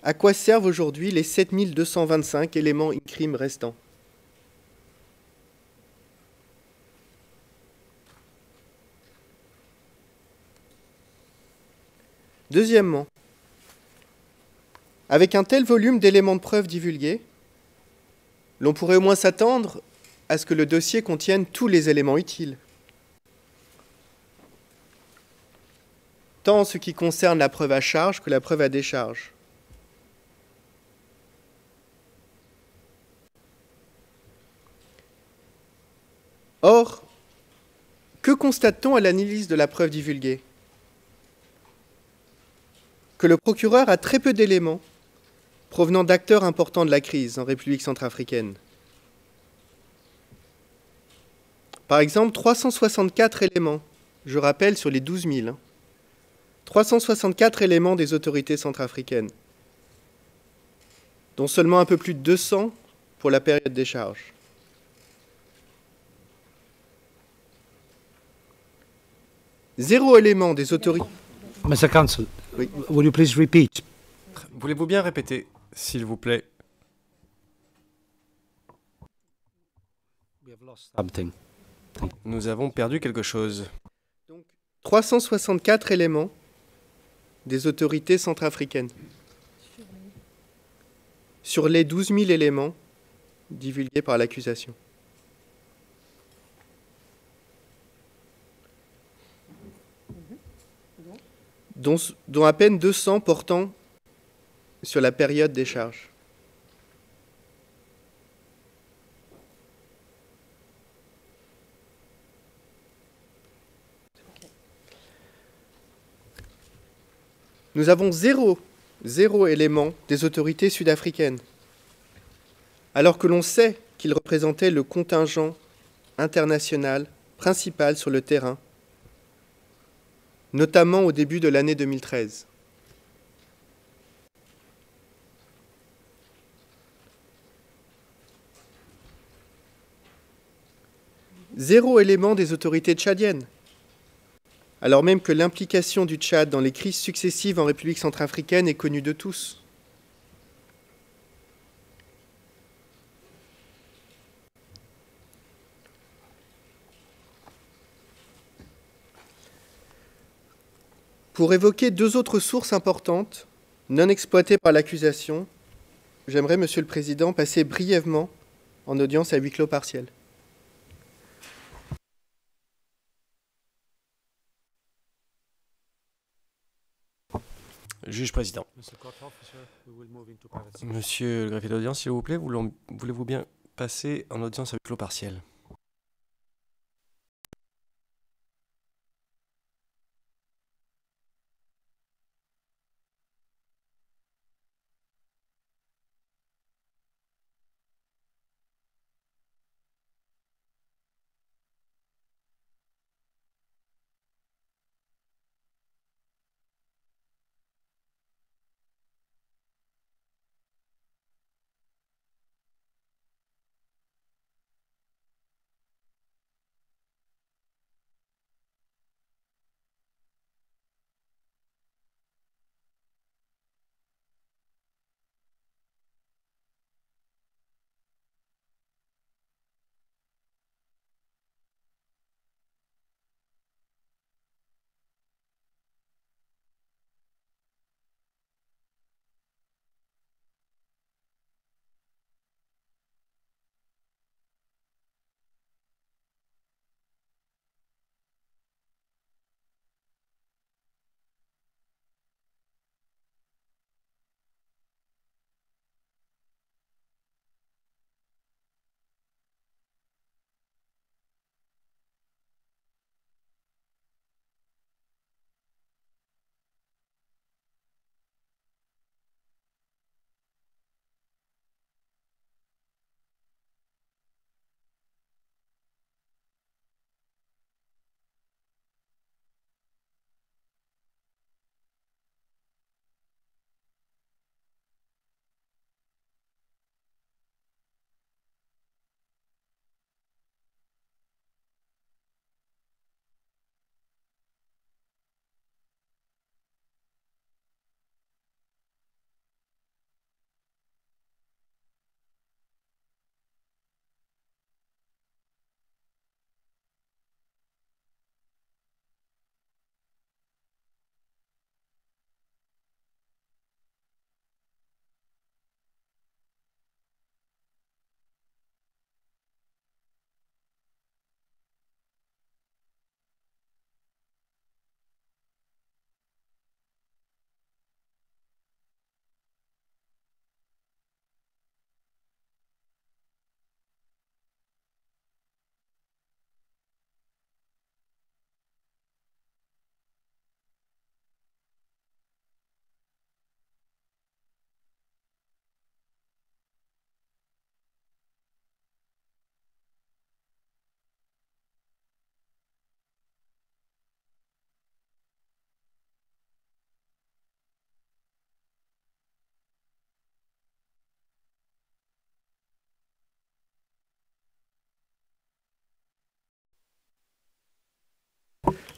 à quoi servent aujourd'hui les 7225 éléments in-crime restants. Deuxièmement, avec un tel volume d'éléments de preuve divulgués, l'on pourrait au moins s'attendre à ce que le dossier contienne tous les éléments utiles, tant en ce qui concerne la preuve à charge que la preuve à décharge. Or, que constate-t-on à l'analyse de la preuve divulguée ? Que le procureur a très peu d'éléments provenant d'acteurs importants de la crise en République centrafricaine. Par exemple, 364 éléments, je rappelle sur les 12 000, 364 éléments des autorités centrafricaines, dont seulement un peu plus de 200 pour la période des charges. Zéro élément des autorités... Mr. Counsel, Oui. will you please repeat? Voulez-vous bien répéter, s'il vous plaît? We have lost something. Nous avons perdu quelque chose. Donc, 364 éléments des autorités centrafricaines sur les 12 000 éléments divulgués par l'accusation. Dont à peine 200 portant sur la période des charges. Nous avons zéro élément des autorités sud-africaines, alors que l'on sait qu'ils représentaient le contingent international principal sur le terrain, notamment au début de l'année 2013. Zéro élément des autorités tchadiennes, alors même que l'implication du Tchad dans les crises successives en République centrafricaine est connue de tous. Pour évoquer deux autres sources importantes, non exploitées par l'accusation, j'aimerais, Monsieur le Président, passer brièvement en audience à huis clos partiel. Juge président. Monsieur le greffier d'audience, s'il vous plaît, voulez-vous bien passer en audience à huis clos partiel?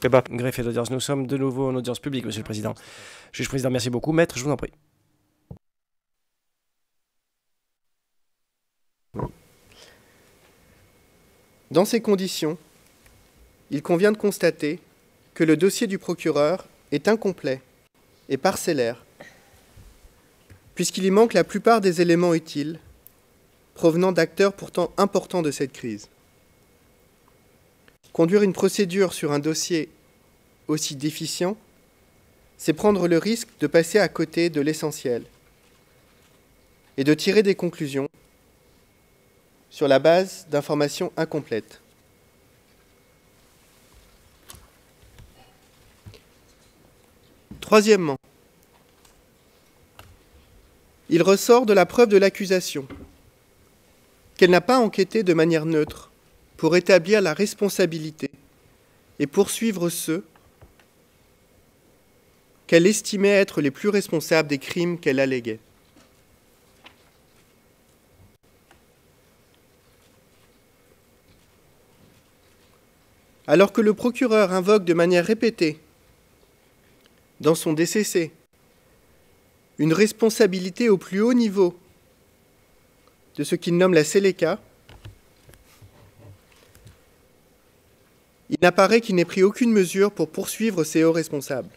Greffier d'audience, nous sommes de nouveau en audience publique, Monsieur le Président. Juge président, merci beaucoup. Maître, je vous en prie. Dans ces conditions, il convient de constater que le dossier du procureur est incomplet et parcellaire, puisqu'il y manque la plupart des éléments utiles provenant d'acteurs pourtant importants de cette crise. Conduire une procédure sur un dossier aussi déficient, c'est prendre le risque de passer à côté de l'essentiel et de tirer des conclusions sur la base d'informations incomplètes. Troisièmement, il ressort de la preuve de l'accusation qu'elle n'a pas enquêté de manière neutre pour établir la responsabilité et poursuivre ceux qu'elle estimait être les plus responsables des crimes qu'elle alléguait. Alors que le procureur invoque de manière répétée, dans son DCC, une responsabilité au plus haut niveau de ce qu'il nomme la Séléka, il n'apparaît qu'il n'ait pris aucune mesure pour poursuivre ces hauts responsables.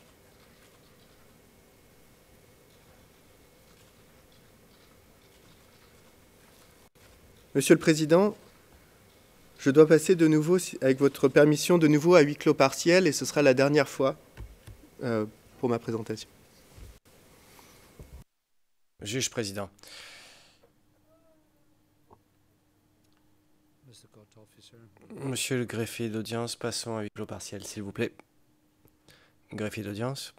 Monsieur le Président, je dois passer de nouveau, avec votre permission, de nouveau à huis clos partiel, et ce sera la dernière fois pour ma présentation. Juge président. Monsieur le greffier d'audience, passons à huis clos partiel, s'il vous plaît. Greffier d'audience.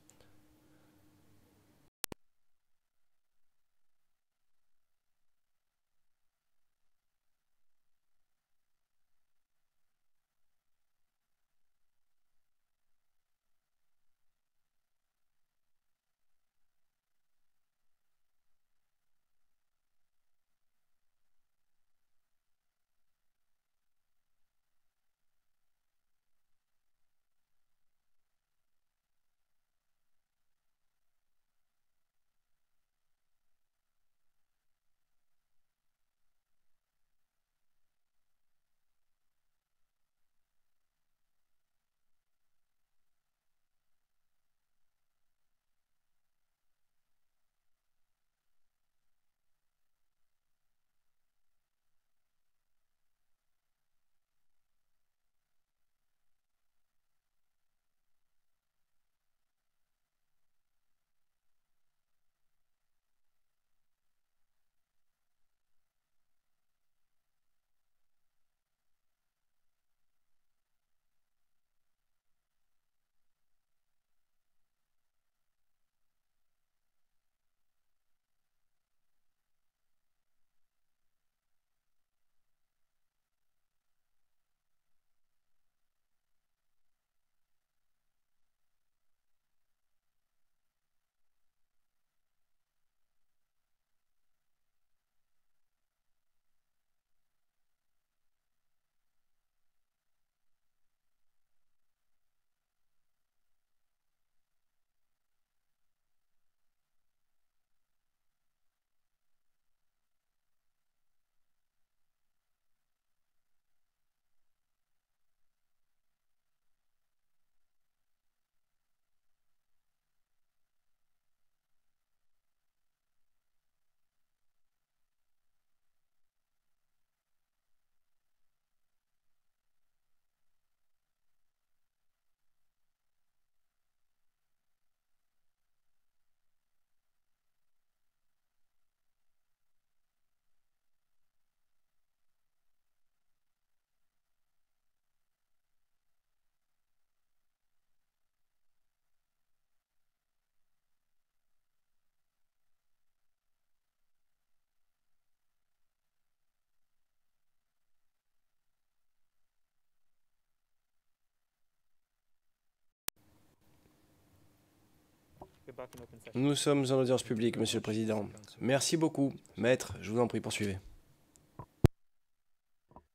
Nous sommes en audience publique, Monsieur le Président. Merci beaucoup. Maître, je vous en prie, poursuivez.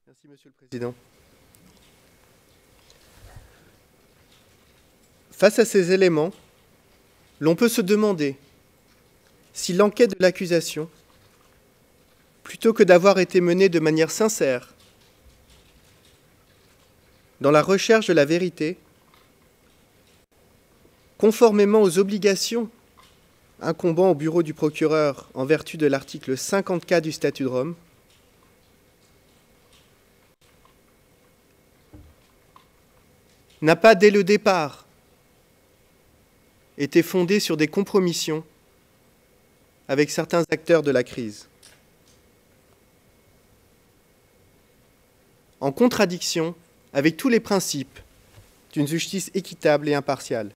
Merci, Monsieur le Président. Face à ces éléments, l'on peut se demander si l'enquête de l'accusation, plutôt que d'avoir été menée de manière sincère, dans la recherche de la vérité, conformément aux obligations incombant au bureau du procureur en vertu de l'article 54 du statut de Rome, n'a pas dès le départ été fondée sur des compromissions avec certains acteurs de la crise, en contradiction avec tous les principes d'une justice équitable et impartiale.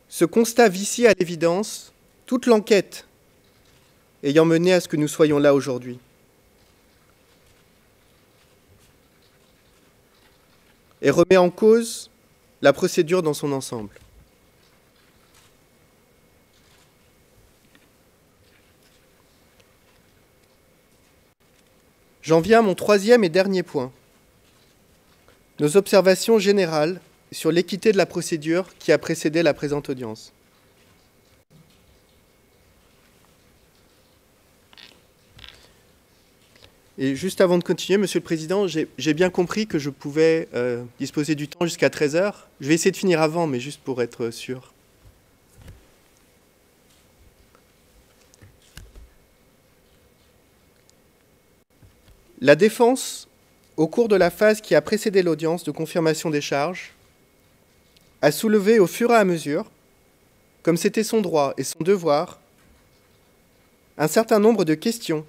Ce constat vicie à l'évidence toute l'enquête ayant mené à ce que nous soyons là aujourd'hui. Et remet en cause la procédure dans son ensemble. J'en viens à mon troisième et dernier point. Nos observations générales sur l'équité de la procédure qui a précédé la présente audience. Et juste avant de continuer, Monsieur le Président, j'ai bien compris que je pouvais disposer du temps jusqu'à 13 h. Je vais essayer de finir avant, mais juste pour être sûr. La défense, au cours de la phase qui a précédé l'audience de confirmation des charges, a soulevé au fur et à mesure, comme c'était son droit et son devoir, un certain nombre de questions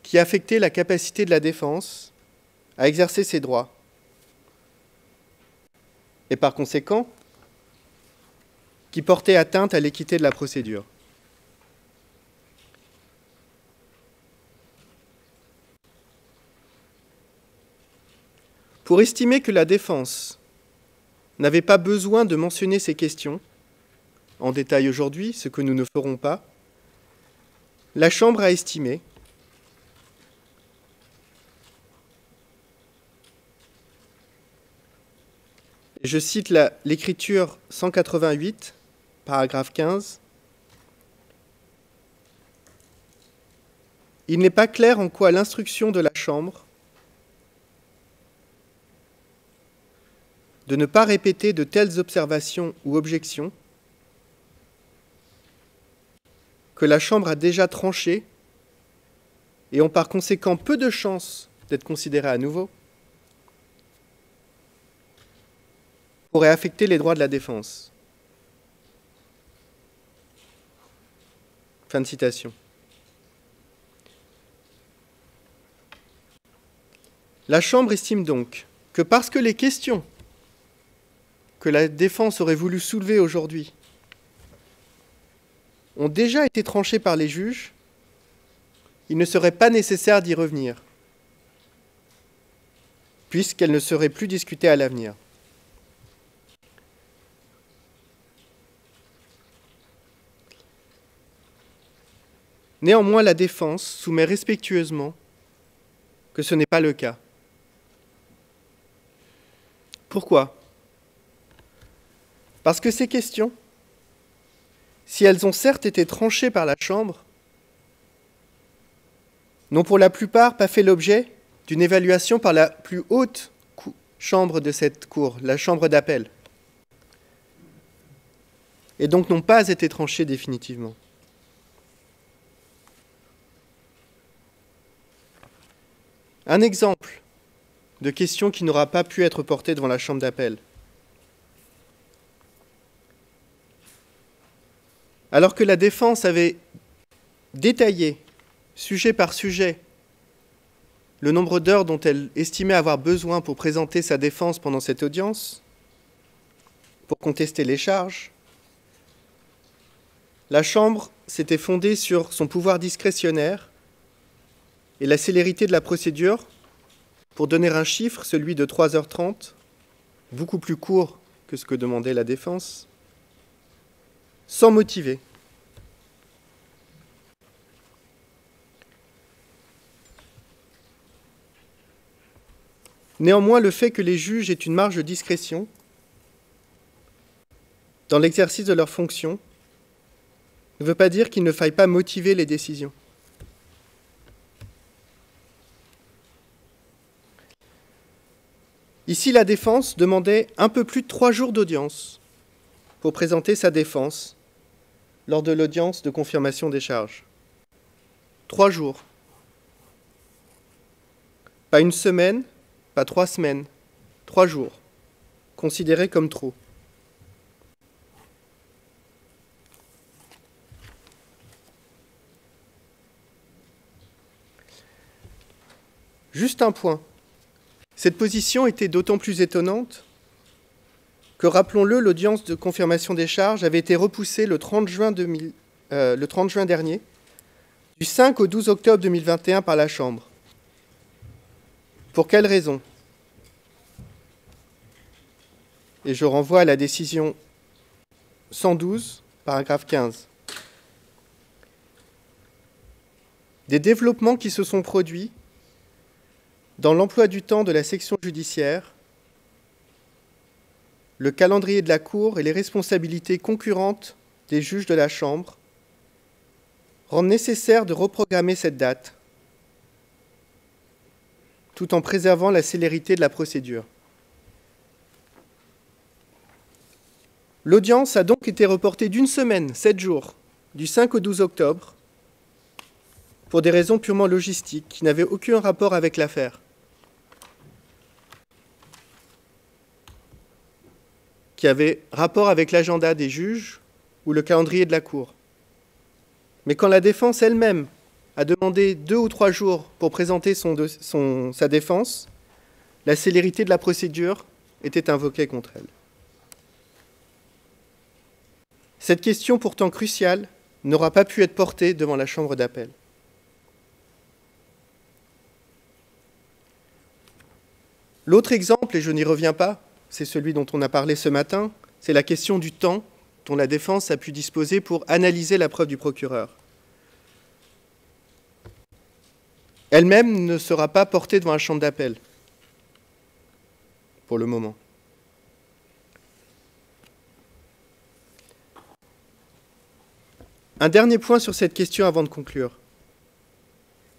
qui affectaient la capacité de la défense à exercer ses droits. Et par conséquent, qui portaient atteinte à l'équité de la procédure. Pour estimer que la défense n'avait pas besoin de mentionner ces questions, en détail aujourd'hui, ce que nous ne ferons pas, la Chambre a estimé et je cite l'écriture 188, paragraphe 15, « Il n'est pas clair en quoi l'instruction de la Chambre de ne pas répéter de telles observations ou objections que la Chambre a déjà tranchées et ont par conséquent peu de chances d'être considérées à nouveau, pourrait affecter les droits de la défense. » Fin de citation. La Chambre estime donc que parce que les questions que la défense aurait voulu soulever aujourd'hui ont déjà été tranchées par les juges, il ne serait pas nécessaire d'y revenir, puisqu'elles ne seraient plus discutées à l'avenir. Néanmoins, la défense soumet respectueusement que ce n'est pas le cas. Pourquoi ? Parce que ces questions, si elles ont certes été tranchées par la Chambre, n'ont pour la plupart pas fait l'objet d'une évaluation par la plus haute chambre de cette Cour, la Chambre d'appel, et donc n'ont pas été tranchées définitivement. Un exemple de question qui n'aura pas pu être portée devant la Chambre d'appel. Alors que la défense avait détaillé, sujet par sujet, le nombre d'heures dont elle estimait avoir besoin pour présenter sa défense pendant cette audience, pour contester les charges, la Chambre s'était fondée sur son pouvoir discrétionnaire et la célérité de la procédure pour donner un chiffre, celui de 3h30, beaucoup plus court que ce que demandait la défense, sans motiver. Néanmoins, le fait que les juges aient une marge de discrétion dans l'exercice de leurs fonctions ne veut pas dire qu'il ne faille pas motiver les décisions. Ici, la défense demandait un peu plus de 3 jours d'audience pour présenter sa défense lors de l'audience de confirmation des charges. 3 jours. Pas une semaine, pas 3 semaines, 3 jours, considérés comme trop. Juste un point. Cette position était d'autant plus étonnante que, rappelons-le, l'audience de confirmation des charges avait été repoussée le 30 juin dernier, du 5 au 12 octobre 2021 par la Chambre. Pour quelle raison? Et je renvoie à la décision 112, paragraphe 15. Des développements qui se sont produits dans l'emploi du temps de la section judiciaire, le calendrier de la Cour et les responsabilités concurrentes des juges de la Chambre rendent nécessaire de reprogrammer cette date, tout en préservant la célérité de la procédure. L'audience a donc été reportée d'une semaine, 7 jours, du 5 au 12 octobre, pour des raisons purement logistiques qui n'avaient aucun rapport avec l'affaire. Qui avait rapport avec l'agenda des juges ou le calendrier de la Cour. Mais quand la défense elle-même a demandé 2 ou 3 jours pour présenter sa défense, la célérité de la procédure était invoquée contre elle. Cette question pourtant cruciale n'aura pas pu être portée devant la Chambre d'appel. L'autre exemple, et je n'y reviens pas, c'est celui dont on a parlé ce matin, c'est la question du temps dont la défense a pu disposer pour analyser la preuve du procureur. Elle-même ne sera pas portée devant la chambre d'appel, pour le moment. Un dernier point sur cette question avant de conclure.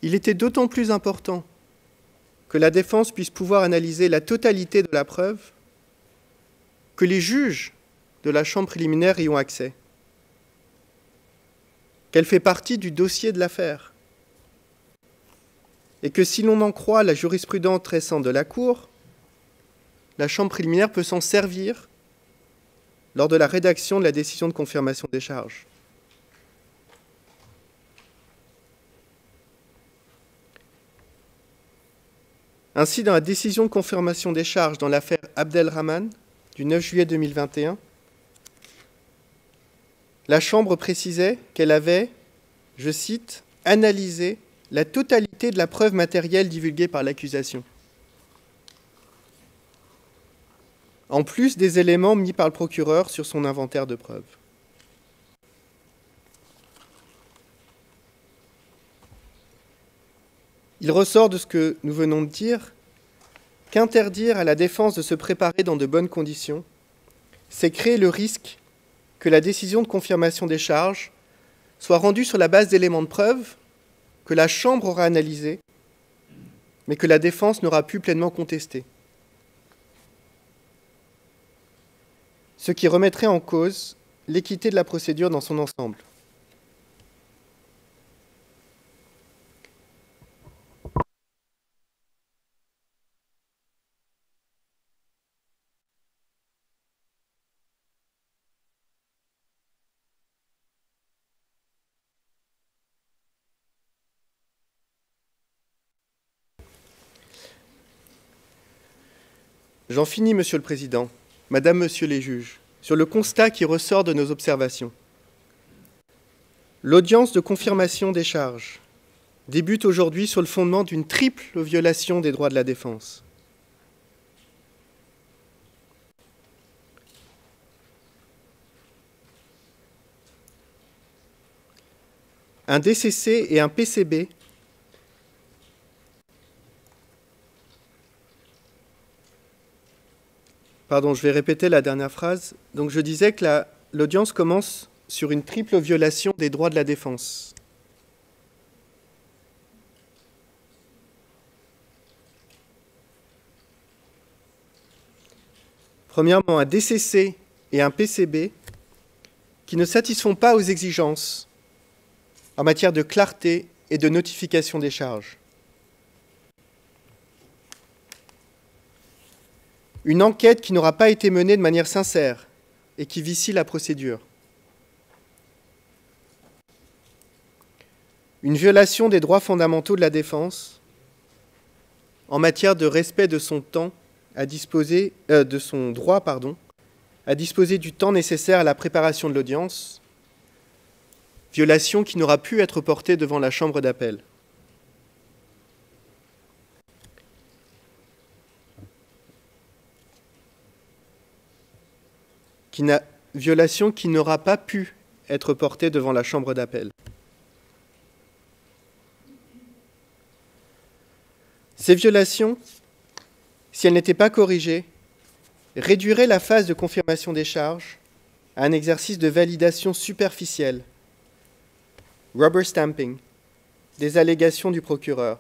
Il était d'autant plus important que la défense puisse pouvoir analyser la totalité de la preuve que les juges de la chambre préliminaire y ont accès, qu'elle fait partie du dossier de l'affaire, et que si l'on en croit la jurisprudence récente de la Cour, la chambre préliminaire peut s'en servir lors de la rédaction de la décision de confirmation des charges. Ainsi, dans la décision de confirmation des charges dans l'affaire Abdelrahman, du 9 juillet 2021, la Chambre précisait qu'elle avait, je cite, « analysé la totalité de la preuve matérielle divulguée par l'accusation, en plus des éléments mis par le procureur sur son inventaire de preuves. » Il ressort de ce que nous venons de dire qu'interdire à la défense de se préparer dans de bonnes conditions, c'est créer le risque que la décision de confirmation des charges soit rendue sur la base d'éléments de preuve que la Chambre aura analysés, mais que la défense n'aura pu pleinement contester. Ce qui remettrait en cause l'équité de la procédure dans son ensemble. J'en finis, Monsieur le Président, Madame, Monsieur les juges, sur le constat qui ressort de nos observations. L'audience de confirmation des charges débute aujourd'hui sur le fondement d'une triple violation des droits de la défense. Un DCC et un PCB Pardon, je vais répéter la dernière phrase. Donc je disais que l'audience commence sur une triple violation des droits de la défense. Premièrement, un DCC et un PCB qui ne satisfont pas aux exigences en matière de clarté et de notification des charges. Une enquête qui n'aura pas été menée de manière sincère et qui vicie la procédure. Une violation des droits fondamentaux de la défense en matière de respect de son temps à disposer, de son droit, à disposer du temps nécessaire à la préparation de l'audience, violation qui n'aura pu être portée devant la chambre d'appel. Violation qui n'aura pas pu être portée devant la chambre d'appel. Ces violations, si elles n'étaient pas corrigées, réduiraient la phase de confirmation des charges à un exercice de validation superficielle, rubber stamping, des allégations du procureur,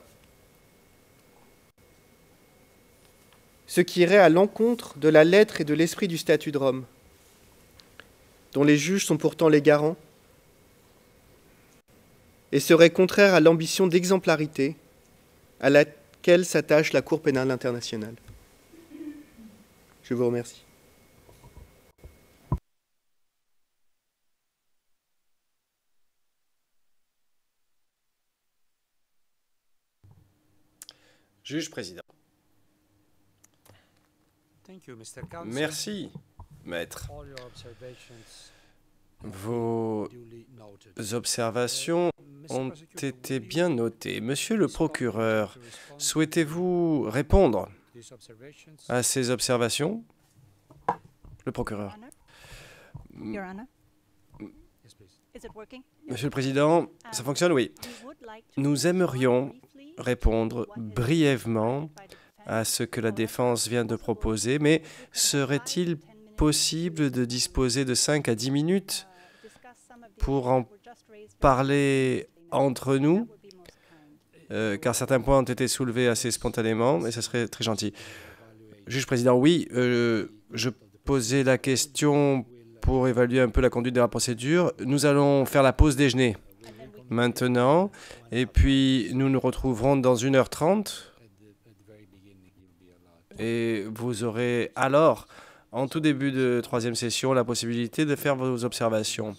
ce qui irait à l'encontre de la lettre et de l'esprit du statut de Rome, dont les juges sont pourtant les garants, et serait contraire à l'ambition d'exemplarité à laquelle s'attache la Cour pénale internationale. Je vous remercie. Juge président. Thank you, Mr. Counsel. Merci, maître. All your observations Vos duly noted. observations ont été bien notées. Monsieur le procureur, souhaitez-vous répondre These observations, à ces observations? Le procureur. Your Honor, yes, please. is it working? Monsieur le Président, ça fonctionne? Oui. We would like to Nous aimerions briefly répondre brièvement à ce que la défense vient de proposer, mais serait-il possible de disposer de 5 à 10 minutes pour en parler entre nous, car certains points ont été soulevés assez spontanément, et ce serait très gentil. Juge président, oui, je posais la question pour évaluer un peu la conduite de la procédure. Nous allons faire la pause déjeuner maintenant, et puis nous nous retrouverons dans 1h30, et vous aurez alors, en tout début de troisième session, la possibilité de faire vos observations.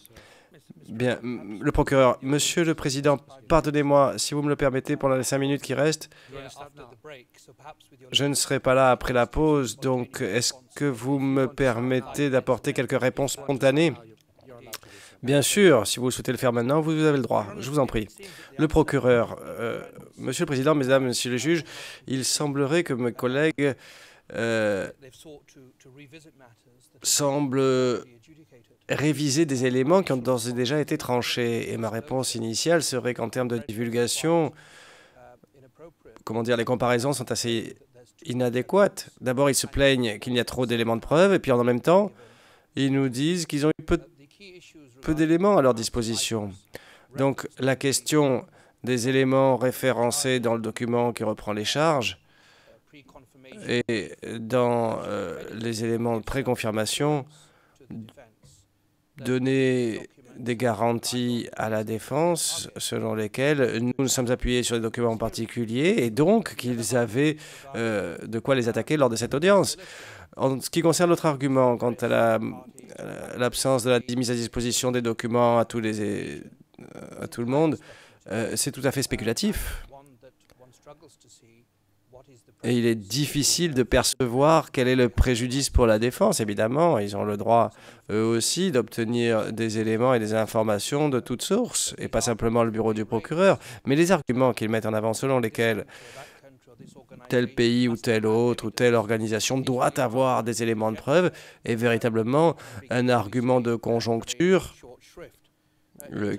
Bien, le procureur, Monsieur le Président, pardonnez-moi, si vous me le permettez, pendant les 5 minutes qui restent, je ne serai pas là après la pause, donc est-ce que vous me permettez d'apporter quelques réponses spontanées? Bien sûr, si vous souhaitez le faire maintenant, vous avez le droit, je vous en prie. Le procureur, Monsieur le Président, Mesdames, Messieurs les juges, il semblerait que mes collègues semblent réviser des éléments qui ont d'ores et déjà été tranchés. Et ma réponse initiale serait qu'en termes de divulgation, comment dire, les comparaisons sont assez inadéquates. D'abord, ils se plaignent qu'il y a trop d'éléments de preuve, et puis en même temps, ils nous disent qu'ils ont eu peu d'éléments à leur disposition. Donc, la question des éléments référencés dans le document qui reprend les charges et dans les éléments de préconfirmation, donner des garanties à la défense selon lesquelles nous nous sommes appuyés sur des documents particuliers et donc qu'ils avaient de quoi les attaquer lors de cette audience. En ce qui concerne l'autre argument, quant à l'absence de la mise à disposition des documents à tout le monde, c'est tout à fait spéculatif. Et il est difficile de percevoir quel est le préjudice pour la défense. Évidemment, ils ont le droit, eux aussi, d'obtenir des éléments et des informations de toutes sources, et pas simplement le bureau du procureur. Mais les arguments qu'ils mettent en avant, selon lesquels tel pays ou tel autre ou telle organisation doit avoir des éléments de preuve, est véritablement un argument de conjoncture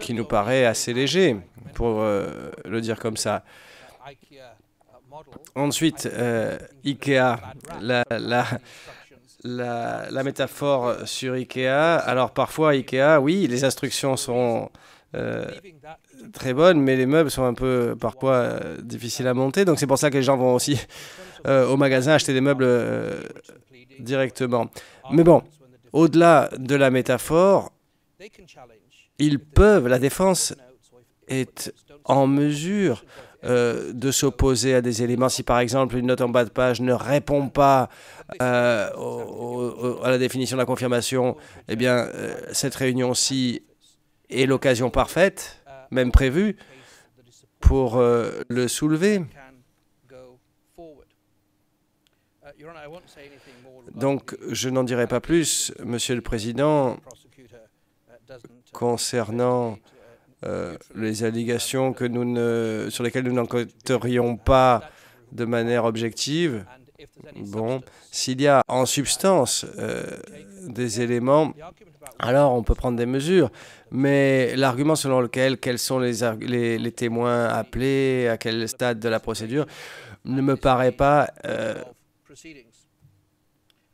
qui nous paraît assez léger, pour le dire comme ça. Ensuite, IKEA, la métaphore sur Ikea. Alors parfois, Ikea, oui, les instructions sont très bonnes, mais les meubles sont un peu parfois difficiles à monter. Donc c'est pour ça que les gens vont aussi au magasin acheter des meubles directement. Mais bon, au-delà de la métaphore, la défense est en mesure de s'opposer à des éléments. Si par exemple une note en bas de page ne répond pas à la définition de la confirmation, eh bien cette réunion-ci est l'occasion parfaite, même prévue, pour le soulever. Donc je n'en dirai pas plus, Monsieur le Président, concernant les allégations sur lesquelles nous n'enquêterions pas de manière objective. Bon, s'il y a en substance des éléments, alors on peut prendre des mesures. Mais l'argument selon lequel quels sont les témoins appelés, à quel stade de la procédure, ne me paraît pas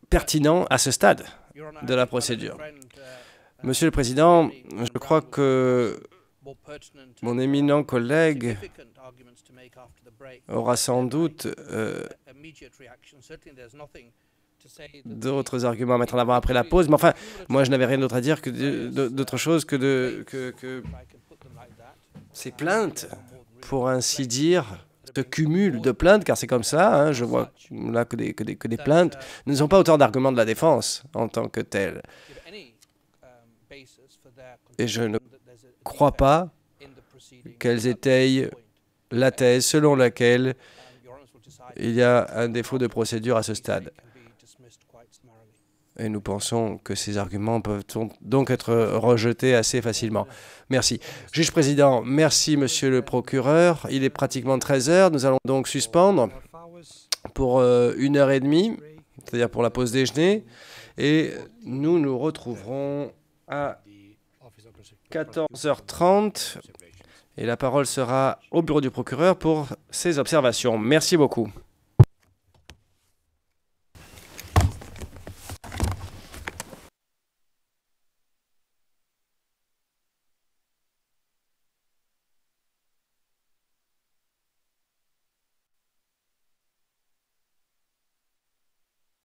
pertinent à ce stade de la procédure. Monsieur le Président, je crois que mon éminent collègue aura sans doute d'autres arguments à mettre en avant après la pause. Mais enfin, moi, je n'avais rien d'autre à dire d'autre chose que ces plaintes, pour ainsi dire, ce cumul de plaintes, car c'est comme ça, hein, je vois là que des plaintes ne sont pas autant d'arguments de la défense en tant que telles. Et je ne crois pas qu'elles étayent la thèse selon laquelle il y a un défaut de procédure à ce stade. Et nous pensons que ces arguments peuvent donc être rejetés assez facilement. Merci. Juge président, merci monsieur le procureur. Il est pratiquement 13 heures. Nous allons donc suspendre pour 1h30, c'est-à-dire pour la pause déjeuner. Et nous nous retrouverons à 14h30. Et la parole sera au bureau du procureur pour ses observations. Merci beaucoup.